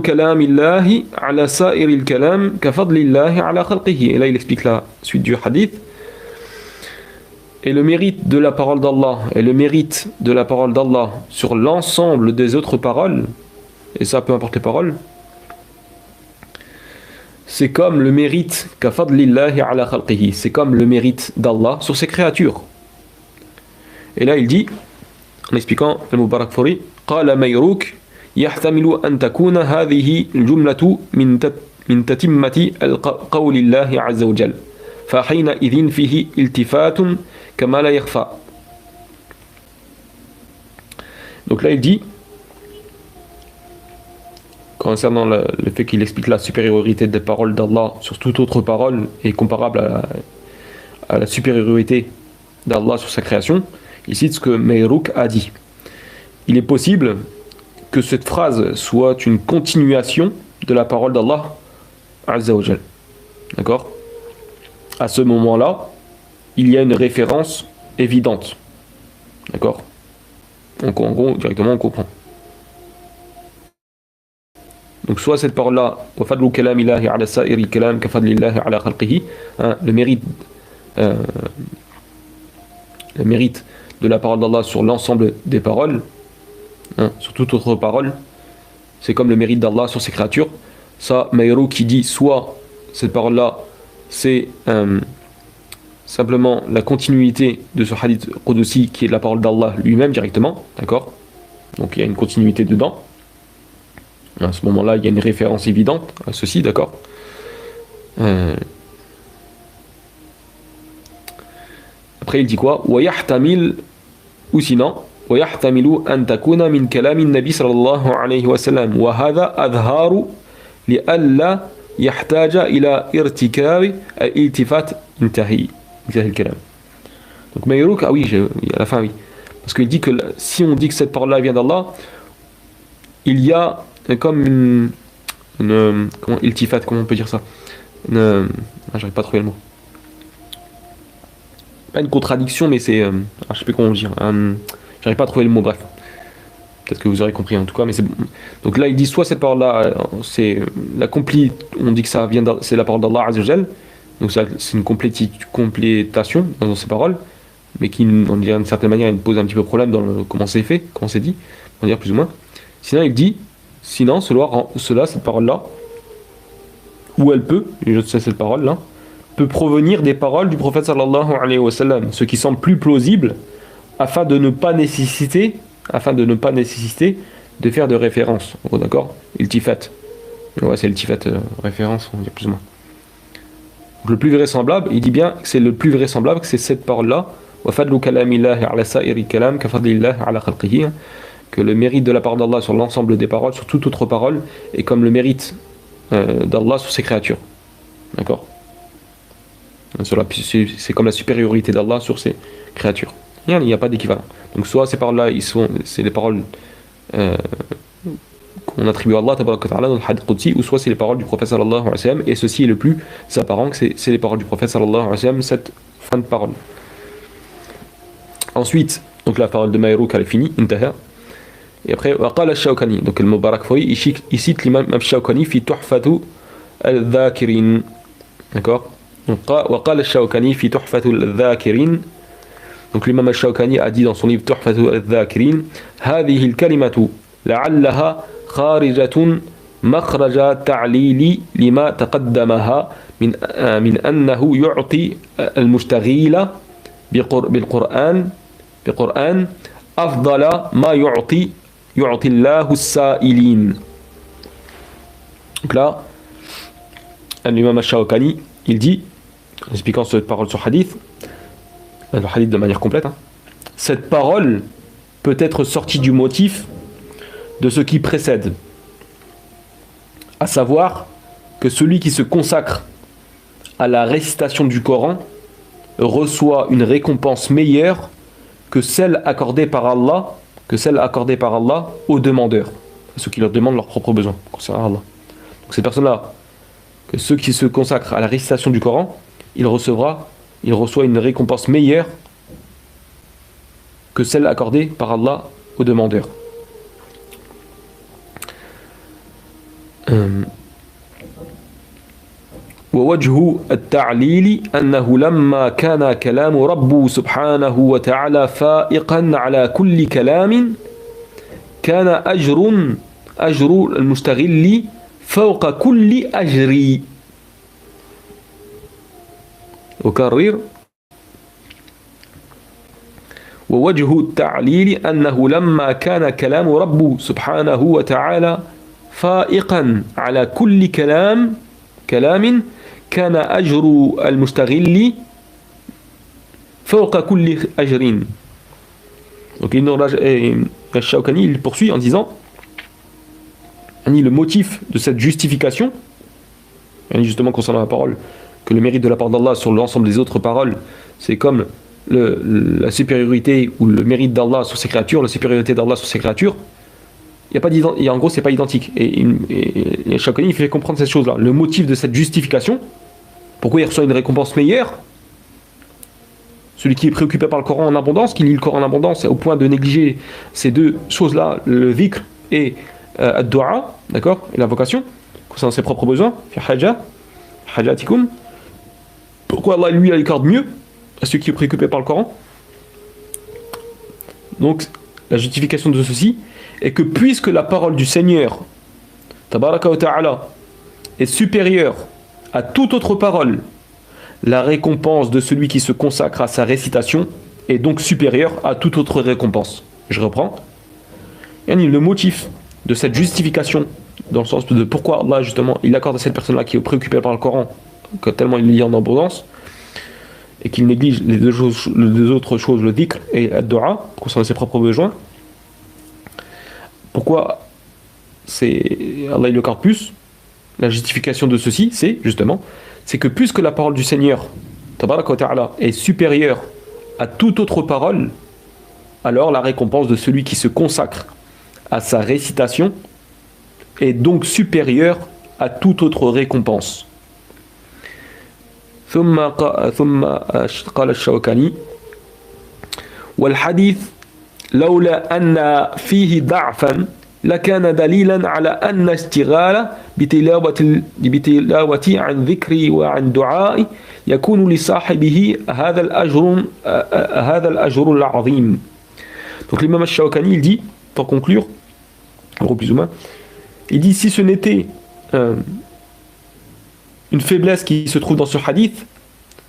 [SPEAKER 1] كَلَامِ اللَّهِ عَلَى سَائِرِ الْكَلَامِ كَفَضْلِ اللَّهِ عَلَى خَلْقِهِ. Et là il explique la suite du hadith. Et le mérite de la parole d'Allah sur l'ensemble des autres paroles, et ça peu importe les paroles, c'est comme le mérite kafadlillahi ala khalqihi, c'est comme le mérite d'Allah sur ses créatures. Et là il dit, en expliquant al-Mubarak Furi, qala Mayrouk yahtamilu an takuna hadhihi al-jumlatu min tatimmati al-qawlillahi azza wa jal fa hina idhin fihi iltifatun kama la yakhfa. Donc là il dit, concernant le fait qu'il explique la supériorité des paroles d'Allah sur toute autre parole et comparable à la supériorité d'Allah sur sa création, il cite ce que Mayrouk a dit. Il est possible que cette phrase soit une continuation de la parole d'Allah Azza wa Jal. D'accord? à ce moment-là, il y a une référence évidente. D'accord? Donc en gros, directement, on comprend. Donc soit cette parole-là, وَفَضْلُ كَلَامِ اللَّهِ عَلَى سَائِرِ الْكَلَامِ كَفَضْلِ اللَّهِ عَلَى خَلْقِهِ, euh, le mérite de la parole d'Allah sur l'ensemble des paroles, sur toute autre parole, c'est comme le mérite d'Allah sur ses créatures. Ça, Mayru qui dit soit cette parole-là, c'est simplement la continuité de ce hadith Qudusi qui est la parole d'Allah lui-même directement, d'accord? Donc il y a une continuité dedans. À ce moment-là, il y a une référence évidente à ceci, d'accord? Après, il dit quoi? وَيَحْتَمِلْ ou sinon, وَيَحْتَمِلُ أَن تَكُونَ مِنْ كَلَامِ النَّبِي صلى الله عليه وسلم وَهَذَا أَظْهَارُ لِأَلَّا يحتاج إلى ارتكاب الالتفات انتهي الكلام. Donc Mayrouk, ah oui, à la fin oui. Parce qu'il dit que si on dit que cette parole-là vient d'Allah, il y a comme une comment, iltifat, comment on peut dire ça? J'arrive pas à trouver le mot. Pas une contradiction, mais c'est... je sais plus comment dire. J'arrive pas à trouver le mot, bref. Peut-être que vous aurez compris en tout cas, mais c'est bon. Donc là, il dit soit cette parole-là, c'est on dit que ça vient c'est la parole d'Allah Azzawajal, donc c'est une complétation dans ces paroles, mais qui, d'une certaine manière, pose un petit peu problème dans comment c'est fait, comment c'est dit, on va dire plus ou moins. Sinon, il dit, cette parole-là, où elle peut, je sais cette parole-là, peut provenir des paroles du prophète sallallahu alayhi wa sallam, ce qui semble plus plausible, afin de ne pas nécessiter de faire de référence. Oh, d'accord? Iltifat. Ouais, c'est iltifat, référence, on va dire plus ou moins. Donc, le plus vraisemblable, il dit bien que c'est le plus vraisemblable, que c'est cette parole-là, que le mérite de la parole d'Allah sur l'ensemble des paroles, sur toute autre parole, est comme le mérite d'Allah sur ses créatures. D'accord? C'est comme la supériorité d'Allah sur ses créatures. Il n'y a pas d'équivalent. Donc soit ces paroles-là, c'est les paroles qu'on attribue à Allah dans le hadith Qudsi, ou soit c'est les paroles du prophète sallallahu alayhi wa sallam, et ceci est le plus apparent que c'est les paroles du prophète sallallahu alayhi wa sallam, cette fin de parole. Ensuite, donc la parole de Mayrouk elle est finie, intaha. Et après, وقال الشوكاني, donc le Mubarak Fori, il cite l'imam al-Shawkani fi tuhfatu al-dhakirin. D'accord? وقال الشوكاني في تحفة الذاكرين. Donc l'imam al-Shawkani a dit dans son livre تحفة الذاكرين هذه الكلمة لعلها خارجة مخرج تعليل لما تقدمها من أنه يعطي المشتغيل بالقرآن أفضل ما يعطي الله السائلين. Donc là, l'imam al-Shawkani, il dit, en expliquant cette parole sur hadith, le hadith de manière complète, cette parole peut être sortie du motif de ce qui précède, à savoir que celui qui se consacre à la récitation du Coran reçoit une récompense meilleure que celle accordée par Allah aux demandeurs, à ceux qui leur demandent leurs propres besoins concernant Allah. Donc ces personnes-là, que ceux qui se consacrent à la récitation du Coran, il reçoit une récompense meilleure que celle accordée par Allah aux demandeurs. ووجه التعليل أنه لما كان كلام رب سبحانه وتعالى فائقا على كل كلام كان أجر المشتغل فوق كل أجر. أكرر ووجه التعليل أنه لما كان كلام رب سبحانه وتعالى فائقا على كل كلام كان أجر المشتغل فوق كل أجر. Donc Shawkani il poursuit en disant le motif de cette justification, justement concernant la parole, que le mérite de la parole d'Allah sur l'ensemble des autres paroles, c'est comme la supériorité ou le mérite d'Allah sur ses créatures, la supériorité d'Allah sur ses créatures, en gros c'est pas identique. Et Shawkani il fait comprendre cette chose-là. Le motif de cette justification, Pourquoi il reçoit une récompense meilleure? Celui qui est préoccupé par le Coran en abondance, qui lit le Coran en abondance, au point de négliger ces deux choses-là, le dhikr et ad-du'a, d'accord, et l'invocation, concernant ses propres besoins, fi hajatikum. Pourquoi Allah lui accorde mieux à celui qui est préoccupé par le Coran? Donc la justification de ceci est que puisque la parole du Seigneur, tabaraka wa ta'ala, est supérieure à toute autre parole, la récompense de celui qui se consacre à sa récitation est donc supérieure à toute autre récompense. Je reprends. Le motif de cette justification, dans le sens de pourquoi Allah, justement, il accorde à cette personne-là qui est préoccupée par le Coran, que tellement il lit en abondance, et qu'il néglige les deux autres choses, le dhikr et la dua, concernant ses propres besoins. Pourquoi Allah il le accorde plus? La justification de ceci, c'est que puisque la parole du Seigneur, tabaraka wa ta'ala, est supérieure à toute autre parole, alors la récompense de celui qui se consacre à sa récitation est donc supérieure à toute autre récompense. ثم قال الشوكاني والحديث لولا أن فيه ضعفا لكان دليلا على أن اشتغال بتلاوة عن ذكر وعن دعاء يكون لصاحبه هذا الأجر العظيم. Donc l'imam al-Shawkani il dit, pour conclure, en gros plus ou moins, il dit si ce n'était une faiblesse qui se trouve dans ce hadith,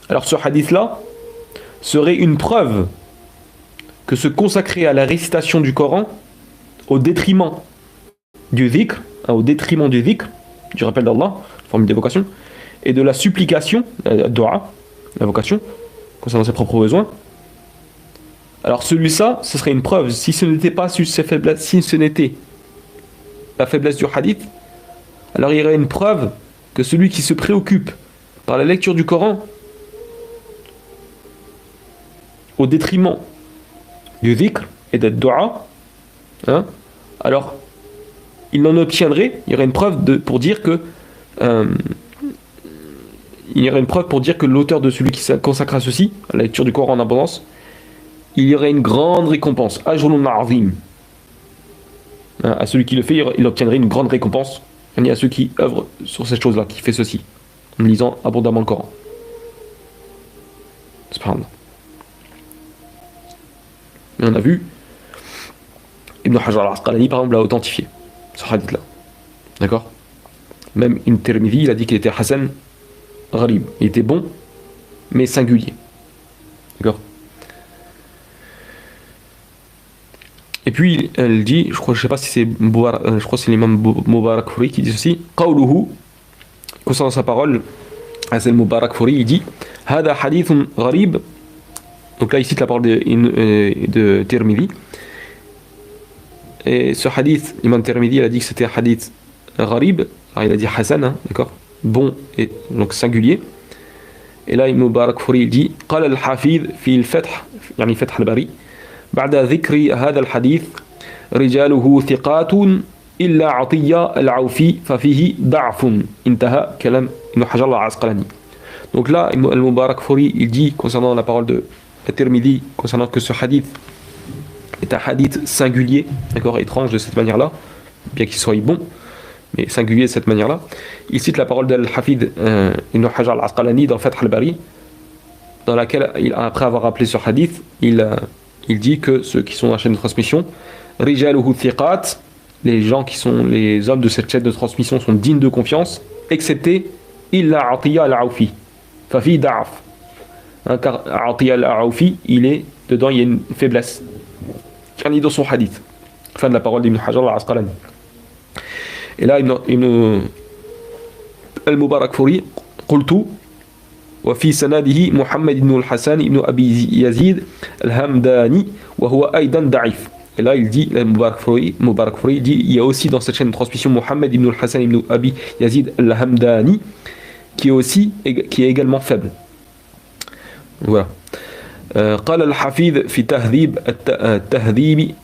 [SPEAKER 1] alors ce hadith-là serait une preuve que se consacrer à la récitation du Coran au détriment du dhikr, au détriment du dhikr, du rappel d'Allah, forme d'évocation, et de la supplication, la dua, l'invocation, concernant ses propres besoins. Alors celui-là, ce serait une preuve. Si ce n'était pas ces faiblesses, si ce n'était la faiblesse du hadith, alors il y aurait une preuve que celui qui se préoccupe par la lecture du Coran au détriment du dhikr et de la dua, alors il en obtiendrait, il y aurait une preuve pour dire que l'auteur de celui qui se consacre à ceci, à la lecture du Coran en abondance, il y aurait une grande récompense, ajrun azim. À celui qui le fait, il obtiendrait une grande récompense. Il y a ceux qui œuvrent sur cette chose-là, qui fait ceci, en lisant abondamment le Coran. Subhanallah. Et on a vu, Ibn Hajar al-Asqalani, par exemple, l'a authentifié, ce hadith-là. D'accord? Même Ibn Tirmidhi, il a dit qu'il était Hassan Gharib. Il était bon, mais singulier. D'accord? Et puis, elle dit, je sais pas si c'est je crois que c'est l'imam Mubarakfuri qui dit ceci, Qawluhu, concernant sa parole, Hassan Mubarakfuri, il dit, Hada hadithun gharib. Donc là, il cite la parole de Tirmidhi. Et ce hadith, l'imam Tirmidhi, il a dit que c'était un hadith gharib. Alors il a dit Hassan, d'accord, bon et donc singulier. Et là, Ibn Mubarakfuri, il dit, قال الحافظ في الفتح, يعني فتح الباري, بعد ذكر هذا الحديث رجاله ثقات إلا عطية العوفي ففيه ضعف انتهى كلام ابن حجر العسقلاني. Donc là, Al-Mubarakfuri, il dit concernant la parole de Tirmidhi, concernant que ce hadith est un hadith singulier, d'accord, étrange de cette manière-là, bien qu'il soit bon, mais singulier de cette manière-là. Il cite la parole d'Al-Hafid Ibn Hajar al-Asqalani dans Fath al-Bari, dans laquelle, après avoir rappelé ce hadith, il dit que ceux qui sont dans la chaîne de transmission, Rijaluhu thiqat, les gens qui sont les hommes de cette chaîne de transmission sont dignes de confiance, excepté Illa Atiya al-Aufi, Fafi Da'af. Car Atiya al-Aufi, dedans il y a une faiblesse. Qui est dans son hadith. Fin de la parole d'Ibn Hajar al-Asqalani. Et là, Ibn al-Mubarakfuri, قلت وفي سنده محمد بن الحسن بن أبي يزيد الهمداني وهو أيضا ضعيف. Et là, il dit, Mubarakfuri dit, il y a aussi dans cette chaîne de transmission Mohammed ibn al-Hassan ibn Abi Yazid al-Hamdani qui est également faible. Voilà. قال الحفيظ في تهذيب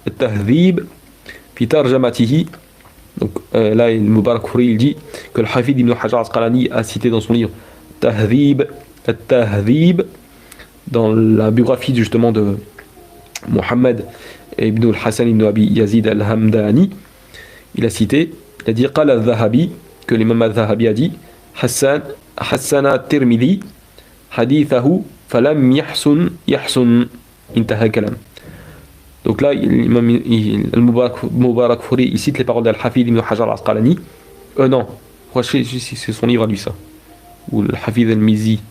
[SPEAKER 1] التهذيب في ترجمته. Donc là, Mubarakfuri il dit que le Hafid ibn Hajar al-Asqalani a cité dans son livre Tahdhib, At-Tahdhib, dans la biographie justement de Mohammed ibn al-Hassan ibn Abi Yazid al-Hamdani, il a cité, il a dit Qala al-Dhahabi, que l'imam al-Dhahabi a dit Hassana Tirmidhi hadithahu falam yahsun intaha kalam. Donc là, l'imam al-Mubarakfuri, il cite les paroles d'Al-Hafid ibn Hajar al-Asqalani. Non, c'est son livre à lui ça. Ou Al-Hafid al-Mizi.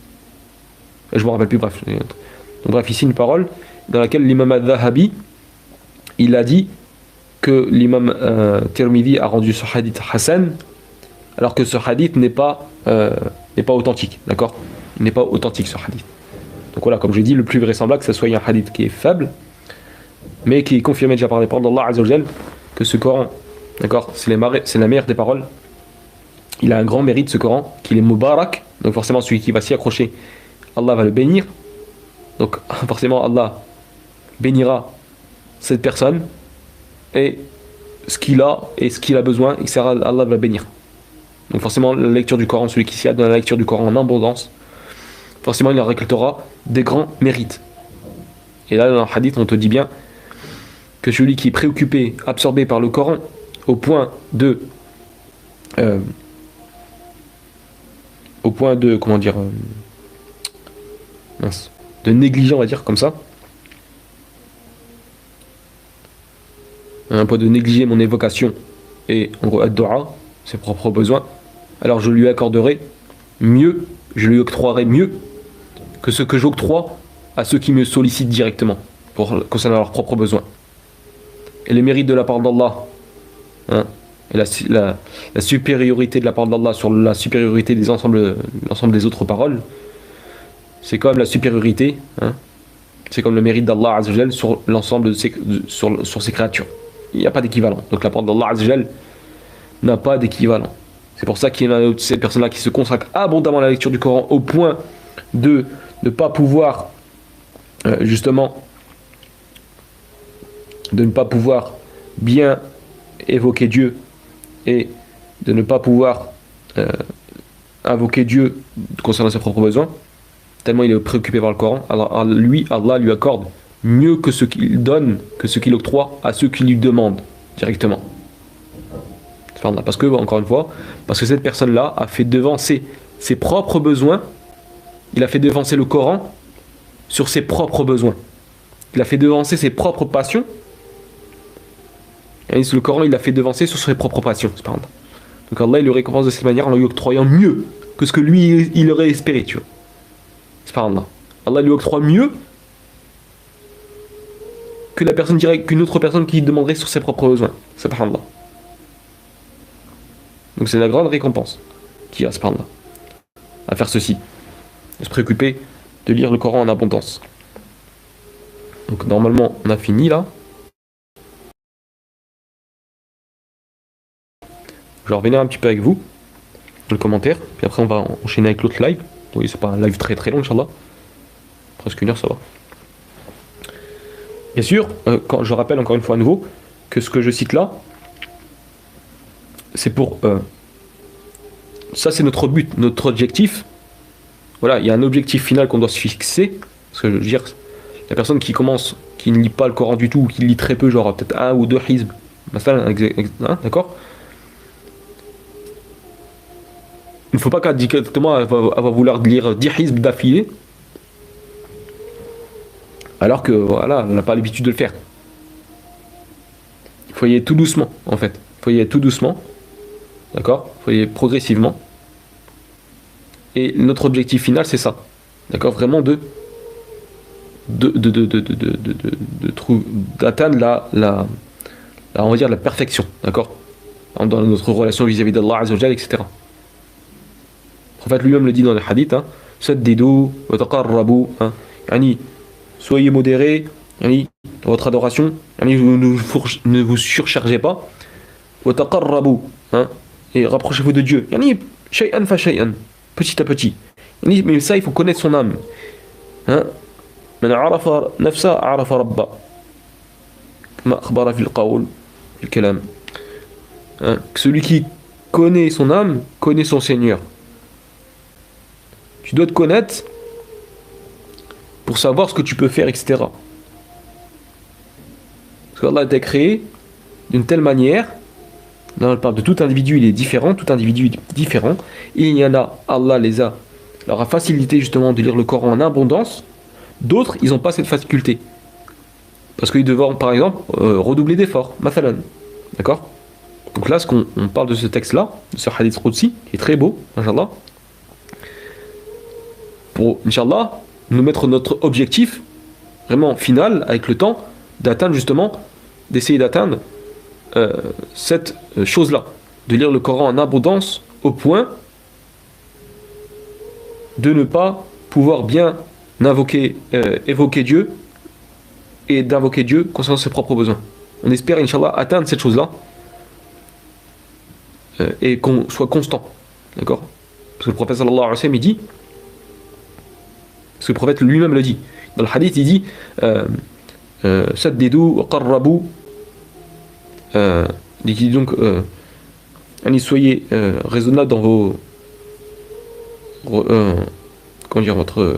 [SPEAKER 1] Je me rappelle plus, bref. Donc bref, ici une parole dans laquelle l'imam al-Dhahabi, il a dit que l'imam Tirmidhi a rendu ce hadith Hassan, alors que ce hadith n'est pas authentique, d'accord? Il n'est pas authentique ce hadith. Donc voilà, comme je dis, le plus vraisemblable que ce soit un hadith qui est faible, mais qui est confirmé déjà par les paroles d'Allah Azza wa Jal, que ce Coran, d'accord, c'est la meilleure des paroles. Il a un grand mérite ce Coran, qu'il est Mubarak, donc forcément celui qui va s'y accrocher, Allah va le bénir. Donc forcément Allah bénira cette personne et ce qu'il a et ce qu'il a besoin, etc. Allah va le bénir. Donc forcément la lecture du Coran, celui qui s'y a dans la lecture du Coran en abondance, forcément il en récoltera des grands mérites. Et là dans le hadith on te dit bien que celui qui est préoccupé, absorbé par le Coran au point de comment dire de négliger, on va dire comme ça, un point de négliger mon évocation et en gros ad-du'a, ses propres besoins, alors je lui accorderai mieux, je lui octroierai mieux que ce que j'octroie à ceux qui me sollicitent directement concernant leurs propres besoins. Et les mérites de la part d'Allah, et la supériorité de la part d'Allah sur la supériorité des l'ensemble des autres paroles, c'est comme la supériorité, c'est comme le mérite d'Allah Azza wa Jal sur l'ensemble sur ses créatures. Il n'y a pas d'équivalent. Donc la parole d'Allah Azza wa Jal n'a pas d'équivalent. C'est pour ça qu'il y a ces personnes-là qui se consacrent abondamment à la lecture du Coran au point de ne pas pouvoir justement de ne pas pouvoir bien évoquer Dieu et de ne pas pouvoir invoquer Dieu concernant ses propres besoins, tellement il est préoccupé par le Coran. Alors Allah lui accorde mieux que ce qu'il donne, que ce qu'il octroie à ceux qui lui demandent directement. Parce que, encore une fois, parce que cette personne-là a fait devancer ses propres besoins, il a fait devancer le Coran sur ses propres besoins. Il a fait devancer ses propres passions. Et le Coran, il a fait devancer sur ses propres passions. Donc Allah, il le récompense de cette manière en lui octroyant mieux que ce que lui, il aurait espéré, tu vois. Subhanallah. Allah lui octroie mieux que la personne qu'une autre personne qui demanderait sur ses propres besoins. Subhanallah. Donc c'est la grande récompense qu'il y a, subhanallah, à faire ceci. De se préoccuper de lire le Coran en abondance. Donc normalement, on a fini là. Je vais revenir un petit peu avec vous, dans le commentaire, puis après on va enchaîner avec l'autre live. Oui, c'est pas un live très très long, Inch'Allah. Presque une heure, ça va. Bien sûr, quand je rappelle encore une fois à nouveau que ce que je cite là, c'est pour... ça c'est notre but, notre objectif. Voilà, il y a un objectif final qu'on doit se fixer. Parce que je veux dire, la personne qui commence, qui ne lit pas le Coran du tout, ou qui lit très peu, genre peut-être un ou deux hizb, d'accord ? Il ne faut pas qu'elle directement elle va vouloir lire 10 hizb d'affilée, alors que voilà, elle n'a pas l'habitude de le faire. Il faut y aller tout doucement, en fait. Il faut y aller tout doucement, d'accord ? Il faut y aller progressivement. Et notre objectif final, c'est ça, d'accord ? Vraiment d'atteindre on va dire la perfection, d'accord ? Dans notre relation vis-à-vis d'Allah Azza wa Jal, etc. Le prophète lui-même le dit dans le hadith, Saddidu wa taqarrabu, soyez modérés dans votre adoration, ne vous surchargez pas, wa taqarrabu, et rapprochez-vous de Dieu, shay'an fa shay'an, petit à petit. Mais ça, il faut connaître son âme. Man arafa nafsa arafa rabba, kama akhbara fil qawl fil kalam. Celui qui connaît son âme connaît son Seigneur. Tu dois te connaître pour savoir ce que tu peux faire, etc. Parce qu'Allah t'a créé d'une telle manière, là on parle de tout individu, il est différent, tout individu est différent. Il y en a, Allah leur a facilité justement de lire le Coran en abondance. D'autres, ils n'ont pas cette faculté. Parce qu'ils devront, par exemple, redoubler d'efforts, mathalan. D'accord? Donc là, on parle de ce texte-là, de ce hadith Qudsi, qui est très beau, Inch'Allah. Pour, Inch'Allah, nous mettre notre objectif, vraiment final, avec le temps, d'atteindre justement, d'essayer d'atteindre cette chose-là. De lire le Coran en abondance, au point de ne pas pouvoir bien évoquer Dieu, et d'invoquer Dieu concernant ses propres besoins. On espère, Inch'Allah, atteindre cette chose-là et qu'on soit constant. D'accord? Parce que le prophète sallallahu alayhi wa sallam, il dit, parce que le prophète lui-même le dit, dans le hadith, il dit Saddidu wa qarrabu, il dit donc soyez raisonnable dans vos comment dire, votre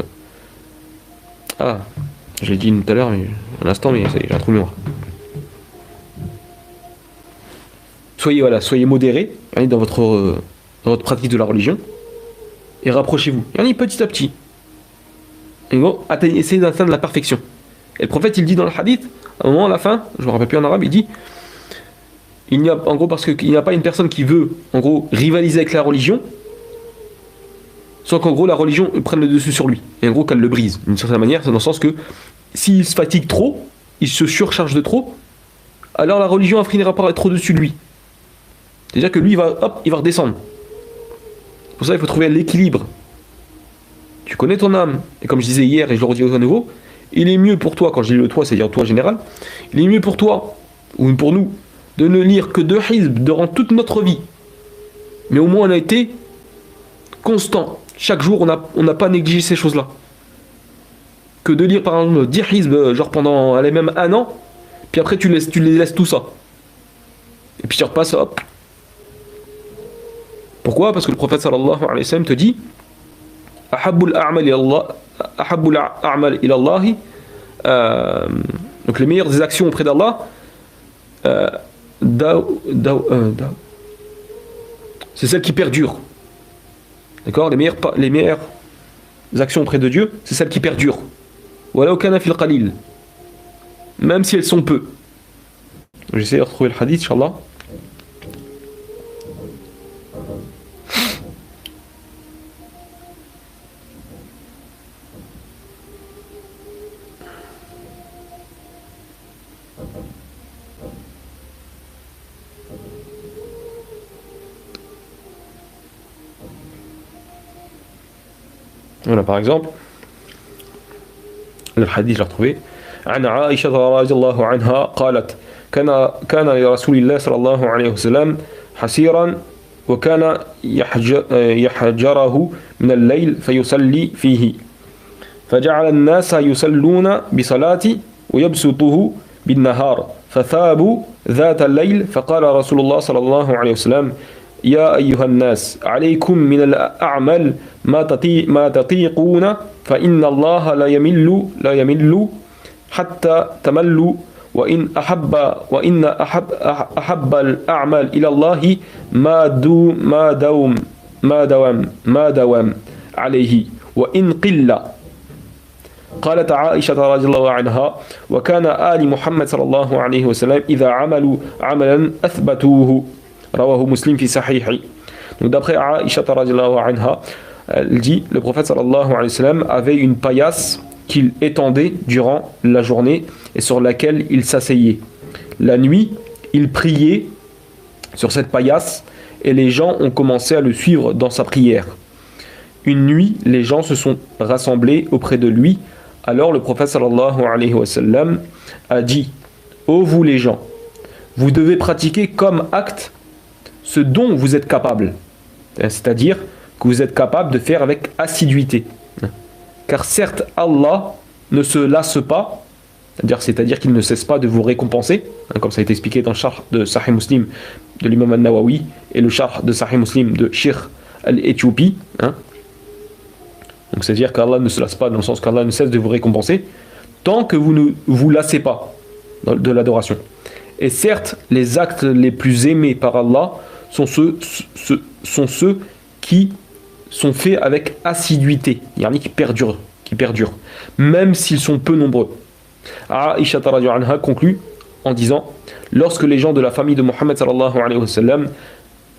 [SPEAKER 1] je l'ai dit tout à l'heure, mais un instant, mais j'ai un trou de mémoire. Soyez modérés dans votre pratique de la religion et rapprochez-vous. Petit à petit. Essayez d'atteindre la perfection. Et le prophète, il dit dans le hadith, à un moment, à la fin, je ne me rappelle plus en arabe, il dit en gros, parce qu'il n'y a pas une personne qui veut, en gros, rivaliser avec la religion, sans qu'en gros la religion prenne le dessus sur lui, et en gros qu'elle le brise, d'une certaine manière, c'est dans le sens que s'il se fatigue trop, il se surcharge de trop, alors la religion finira par être trop dessus de lui. C'est-à-dire que lui, il va redescendre. Pour ça, il faut trouver l'équilibre. Tu connais ton âme, et comme je disais hier, et je le redis à nouveau, il est mieux pour toi, quand je dis le toi, c'est-à-dire toi général, il est mieux pour toi, ou pour nous, de ne lire que 2 hizb durant toute notre vie. Mais au moins on a été constant. Chaque jour, on n'a pas négligé ces choses-là. Que de lire par exemple 10 hizb, genre pendant même 1 an, puis après tu les laisses tout ça. Et puis tu repasses, hop. Pourquoi? Parce que le prophète sallallahu alayhi wa sallam te dit Ahabbul a'mal ila Allah, donc les meilleures des actions auprès d'Allah, c'est celles qui perdurent. D'accord? Les meilleures actions auprès de Dieu, c'est celles qui perdurent. Walaw kana fil qalil. Même si elles sont peu. J'essaie de retrouver le hadith, Inch'Allah. Voilà, par exemple, le hadith, je l'ai retrouvé. عن عائشة رضي الله عنها قالت كان لرسول الله صلى الله عليه وسلم حسيرا وكان يحجره من الليل فيصلي فيه فجعل الناس يصلون بصلاة ويبسطه بالنهار فثابوا ذات الليل فقال رسول الله صلى الله عليه وسلم يا أيها الناس عليكم من الأعمال ما تطيقون فإن الله لا يمل حتى تملوا وإن أحب الأعمال إلى الله ما دوام عليه وإن قل. قالت عائشة رضي الله عنها وكان آل محمد صلى الله عليه وسلم إذا عملوا عملا أثبتوه رواه مسلم في صحيحه. Donc d'après Aisha radhiyallahu anha, elle dit le prophète sallallahu alayhi wa sallam avait une paillasse qu'il étendait durant la journée et sur laquelle il s'asseyait. La nuit, il priait sur cette paillasse et les gens ont commencé à le suivre dans sa prière. Une nuit, les gens se sont rassemblés auprès de lui. Alors le prophète sallallahu alayhi wa sallam a dit: ô vous les gens, vous devez pratiquer comme acte ce dont vous êtes capable, c'est-à-dire que vous êtes capable de faire avec assiduité. Car certes, Allah ne se lasse pas, c'est-à-dire qu'il ne cesse pas de vous récompenser, comme ça a été expliqué dans le charh de Sahih Muslim de l'imam al-Nawawi et le charh de Sahih Muslim de Sheikh al-Éthiopie. Donc c'est-à-dire qu'Allah ne se lasse pas, dans le sens qu'Allah ne cesse de vous récompenser, tant que vous ne vous lassez pas de l'adoration. Et certes, les actes les plus aimés par Allah sont ceux qui sont faits avec assiduité, yani qui perdurent, même s'ils sont peu nombreux. Aïcha radhiyallahu anha conclut en disant: lorsque les gens de la famille de Mohammed sallallahu alayhi wa sallam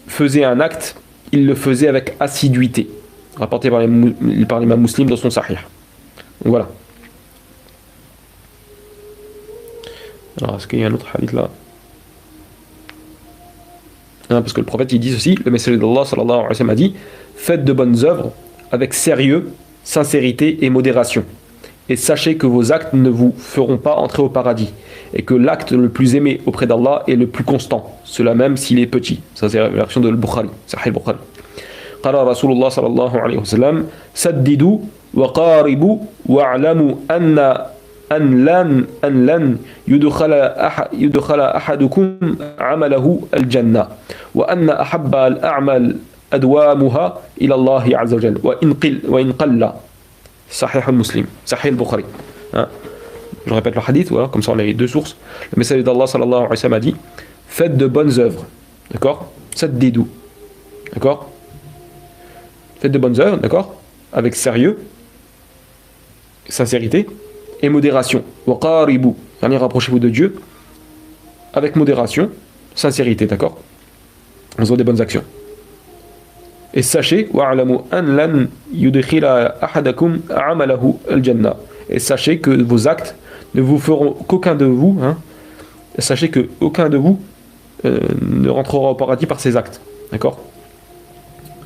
[SPEAKER 1] faisaient un acte, ils le faisaient avec assiduité, rapporté par l'imam Muslim dans son Sahih. Donc voilà. Alors, est-ce qu'il y a un autre hadith là? Non, parce que le prophète il dit ceci, le messager d'Allah sallallahu alayhi wa sallam a dit: faites de bonnes œuvres avec sérieux, sincérité et modération. Et sachez que vos actes ne vous feront pas entrer au paradis. Et que l'acte le plus aimé auprès d'Allah est le plus constant. Cela même s'il est petit. Ça c'est la version de Al-Bukhari. Sahih Al-Bukhari. قال رسول الله صلى الله عليه وسلم: سددوا وقاربوا واعلموا أن لن يدخل أحدكم عمله الجنة وأن أحب الأعمال أدوامها إلى الله عز وجل وإن قل. Sahih al-Muslim, Sahih al-Bukhari. Hein? Je répète le hadith, voilà, comme ça on a les deux sources. Le messager d'Allah sallallahu alayhi wa sallam a dit: faites de bonnes œuvres, d'accord? Saddidu, d'accord? Faites de bonnes œuvres, d'accord? Avec sérieux, sincérité et modération. Wa qaribu, rapprochez-vous de Dieu avec modération, sincérité, d'accord? En faisant des bonnes actions. Et sachez, et sachez que vos actes ne vous feront qu'aucun de vous, hein, sachez que aucun de vous ne rentrera au paradis par ses actes, d'accord,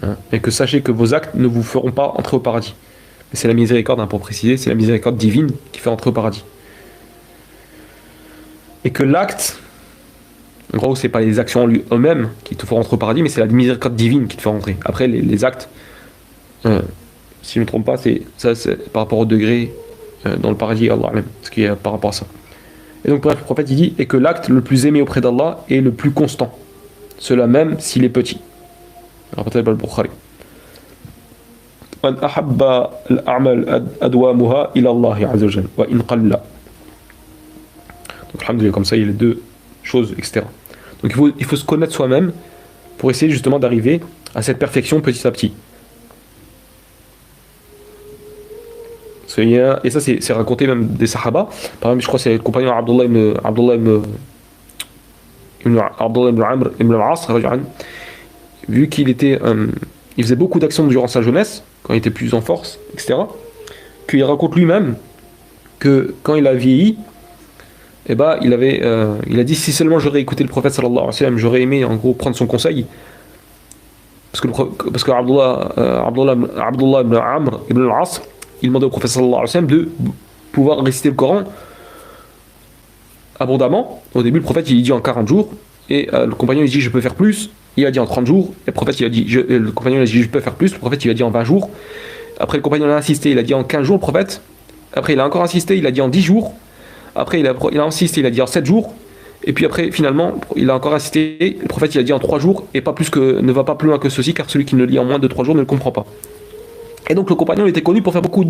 [SPEAKER 1] hein, et que sachez que vos actes ne vous feront pas entrer au paradis. Mais c'est la miséricorde, hein, pour préciser, c'est la miséricorde divine qui fait entrer au paradis. Et que l'acte, en gros, c'est pas les actions eux-mêmes qui te font rentrer au paradis, mais c'est la miséricorde divine qui te fait rentrer. Après, les actes, si je ne me trompe pas, c'est par rapport au degré dans le paradis, Allah même, ce qui est par rapport à ça. Et donc, bref, le prophète il dit: et que l'acte le plus aimé auprès d'Allah est le plus constant, cela même s'il est petit. Rapporté par Al-Bukhari. Donc, alhamdoulilah, comme ça, il y a les deux choses, etc. Donc il faut se connaître soi-même pour essayer justement d'arriver à cette perfection petit à petit. Et ça c'est raconté même des Sahaba. Par exemple, je crois que c'est le compagnon Abdullah ibn Amr ibn al-As, vu qu'il était, il faisait beaucoup d'actions durant sa jeunesse, quand il était plus en force, etc., qu'il raconte lui-même que quand il a vieilli, et bah, il a dit: si seulement j'aurais écouté le prophète sallallahu alayhi wa sallam, j'aurais aimé en gros prendre son conseil, parce que Abdullah ibn Amr ibn al-As, il demandait au prophète sallallahu alayhi wa sallam de pouvoir réciter le Coran abondamment. Au début, le prophète il dit en 40 jours, et le compagnon il dit: je peux faire plus. Il a dit en 30 jours, et le prophète le compagnon il a dit: je peux faire plus. Le prophète il a dit en 20 jours. Après, le compagnon a insisté, il a dit en 15 jours, le prophète. Après, il a encore insisté, il a dit en 10 jours. Après, il a insisté, il a dit en 7 jours. Et puis après, finalement, il a encore insisté. Le prophète, il a dit en 3 jours. Et pas plus que, ne va pas plus loin que ceci, car celui qui ne lit en moins de 3 jours ne le comprend pas. Et donc, le compagnon était connu pour faire beaucoup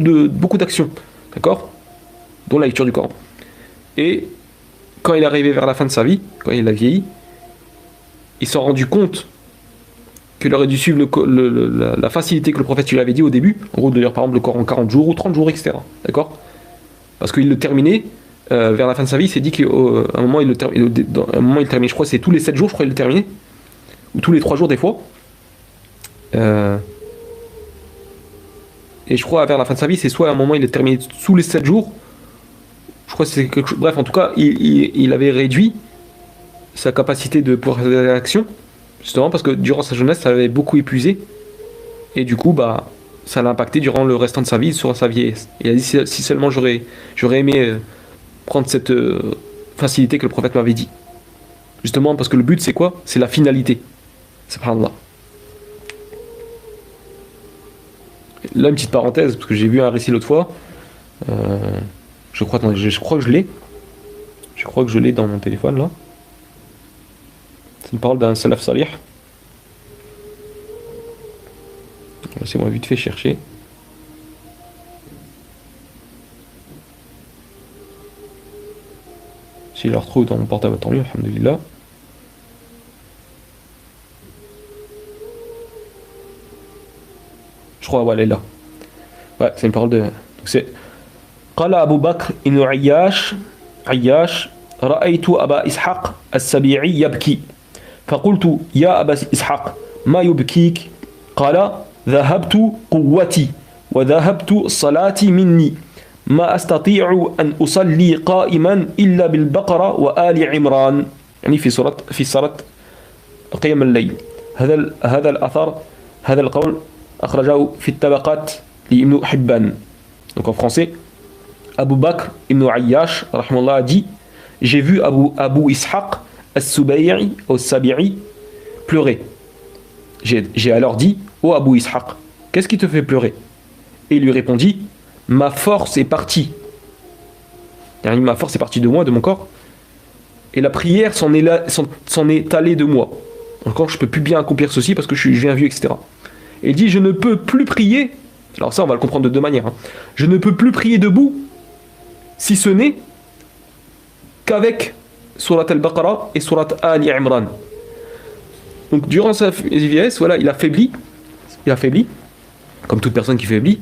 [SPEAKER 1] d'actions. D'accord? Dont la lecture du Coran. Et quand il est arrivé vers la fin de sa vie, quand il a vieilli, il s'est rendu compte qu'il aurait dû suivre la facilité que le prophète lui avait dit au début. En gros, de lire par exemple le Coran en 40 jours ou 30 jours, etc. D'accord? Parce qu'il le terminait. Vers la fin de sa vie, il s'est dit qu'à un moment il terminait, je crois que c'est tous les 7 jours, je crois qu'il le terminait, ou tous les 3 jours des fois. Et je crois vers la fin de sa vie, c'est soit à un moment il est terminé tous les 7 jours, je crois que c'est quelque chose. Bref, en tout cas, il avait réduit sa capacité de pouvoir faire des actions, justement parce que durant sa jeunesse, ça l'avait beaucoup épuisé, et du coup, bah, ça l'a impacté durant le restant de sa vie, sur sa vieillesse. Il a dit: si seulement j'aurais aimé prendre cette facilité que le prophète m'avait dit. Justement parce que le but c'est quoi? C'est la finalité. Subhanallah. Là une petite parenthèse, parce que j'ai vu un récit l'autre fois. Je crois que je l'ai. Je crois que je l'ai dans mon téléphone là. C'est une parole d'un salaf salih. Laissez-moi vite fait chercher. Si je la retrouve dans mon portable, tant mieux, alhamdoulilah. Je crois, ouais, elle est là. Ouais, c'est une parole de... Donc c'est... قال أبو بكر إن عياش رأيت أبا إسحاق السبيعي يبكي فقلت يا أبا إسحاق ما يبكيك قال ذهبت قوتي وذهبت صلاتي مني ما أستطيع أن أصلي قائما إلا بالبقرة وآل عمران يعني في صلاة قيام الليل هذا الأثر هذا القول أخرجه في الطبقات لابن حبان. Donc en français, Abu Bakr ibn Ayyash rahimahullah a dit: j'ai vu Abu Ishaq as-Sabi'i pleurer. J'ai alors dit: ô Abu Ishaq, qu'est-ce qui te fait pleurer? Et il lui répondit: ma force est partie. Ma force est partie de moi, de mon corps, et la prière s'en est allée de moi. Encore, je ne peux plus bien accomplir ceci parce que je viens vieux, etc. Et il dit: je ne peux plus prier. Alors ça, on va le comprendre de deux manières. Je ne peux plus prier debout, si ce n'est qu'avec Surat al-Baqarah et Surat Ali Imran. Donc durant sa vieillesse, voilà, il a faibli, comme toute personne qui faiblit,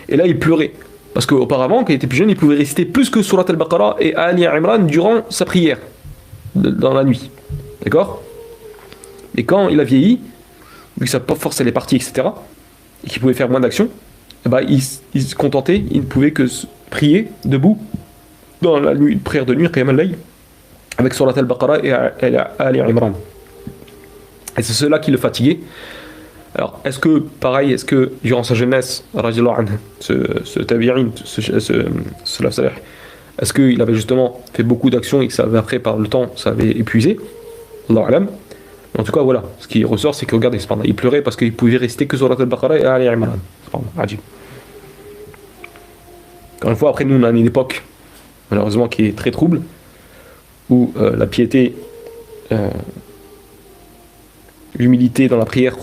[SPEAKER 1] et là il pleurait. Parce qu'auparavant, quand il était plus jeune, il pouvait réciter plus que Surat al-Baqarah et Ali Imran durant sa prière, dans la nuit. D'accord? Et quand il a vieilli, vu que sa force elle est partie, etc., et qu'il pouvait faire moins d'actions, il se contentait, il ne pouvait que prier debout dans la nuit, prière de nuit, Qiyam al-Layl, avec Surat al-Baqarah et Ali Imran. Et c'est cela qui le fatiguait. Alors, est-ce que durant sa jeunesse, ce tabi'in, ce laf salih, est-ce qu'il avait justement fait beaucoup d'actions et que ça avait après, par le temps, ça avait épuisé? Allahu a'lam. En tout cas, voilà, ce qui ressort, c'est que regardez, il pleurait parce qu'il pouvait rester que Surat al-Baqarah et Ali Imran. Encore une fois, après nous, on a une époque, malheureusement, qui est très trouble, où la piété, l'humilité dans la prière,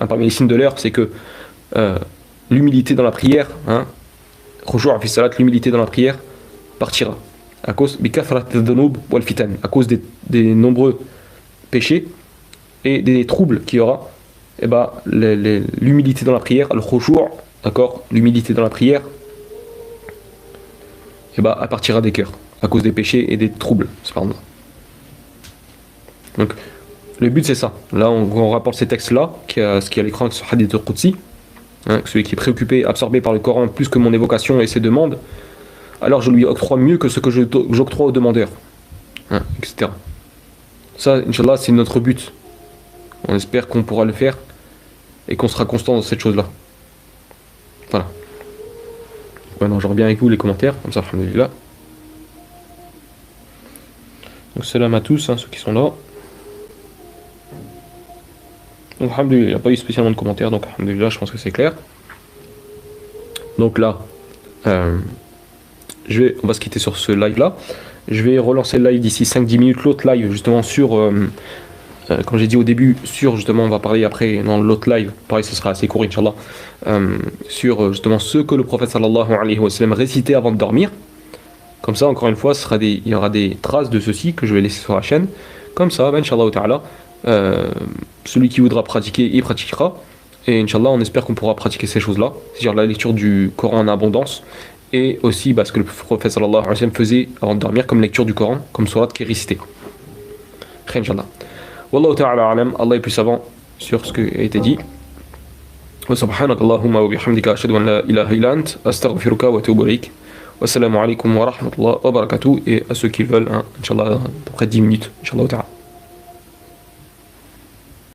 [SPEAKER 1] parmi les signes de l'heure, c'est que l'humilité dans la prière, l'humilité dans la prière partira à cause des nombreux péchés et des troubles qu'il y aura. Et l'humilité dans la prière, le khushu', d'accord, l'humilité dans la prière, elle partira des cœurs à cause des péchés et des troubles. Donc le but c'est ça. Là on rapporte ces textes là ce qui est à l'écran, ce hadith al-Qudsi, celui qui est préoccupé, absorbé par le Coran plus que mon évocation et ses demandes, alors je lui octroie mieux que ce que j'octroie aux demandeurs, etc. Ça, Inch'Allah, c'est notre but. On espère qu'on pourra le faire et qu'on sera constant dans cette chose-là. Voilà. Maintenant, je reviens avec vous les commentaires, comme ça, alhamdoulilah. Donc, salam à tous, ceux qui sont là. Donc, alhamdoulilah, il n'y a pas eu spécialement de commentaires, donc, alhamdoulilah, je pense que c'est clair. Donc là, on va se quitter sur ce live-là. Je vais relancer le live d'ici 5-10 minutes, l'autre live, justement, sur... comme j'ai dit au début, justement, on va parler après dans l'autre live, pareil, ce sera assez court, Inch'Allah, sur justement ce que le prophète sallallahu alayhi wa sallam récitait avant de dormir. Comme ça, encore une fois, il y aura des traces de ceci que je vais laisser sur la chaîne. Comme ça, Inch'Allah ta'ala, celui qui voudra pratiquer, il pratiquera. Et Inch'Allah, on espère qu'on pourra pratiquer ces choses-là, c'est-à-dire la lecture du Coran en abondance, et aussi ce que le prophète sallallahu alayhi wa sallam faisait avant de dormir, comme lecture du Coran, comme sourate qui est récitée. Inch'Allah. Wallahu ta'ala alam, Allah est plus savant sur ce qui a été dit. Wa subhanak Allahumma wa bihamdika ashhadu an la ilaha illa ant astaghfiruka wa atubu ilayk. Wassalamu alaikum wa rahmatullahi wa barakatuh. Et à ceux qui veulent, Inch'Allah, à peu près 10 minutes, Inch'Allah ta'ala.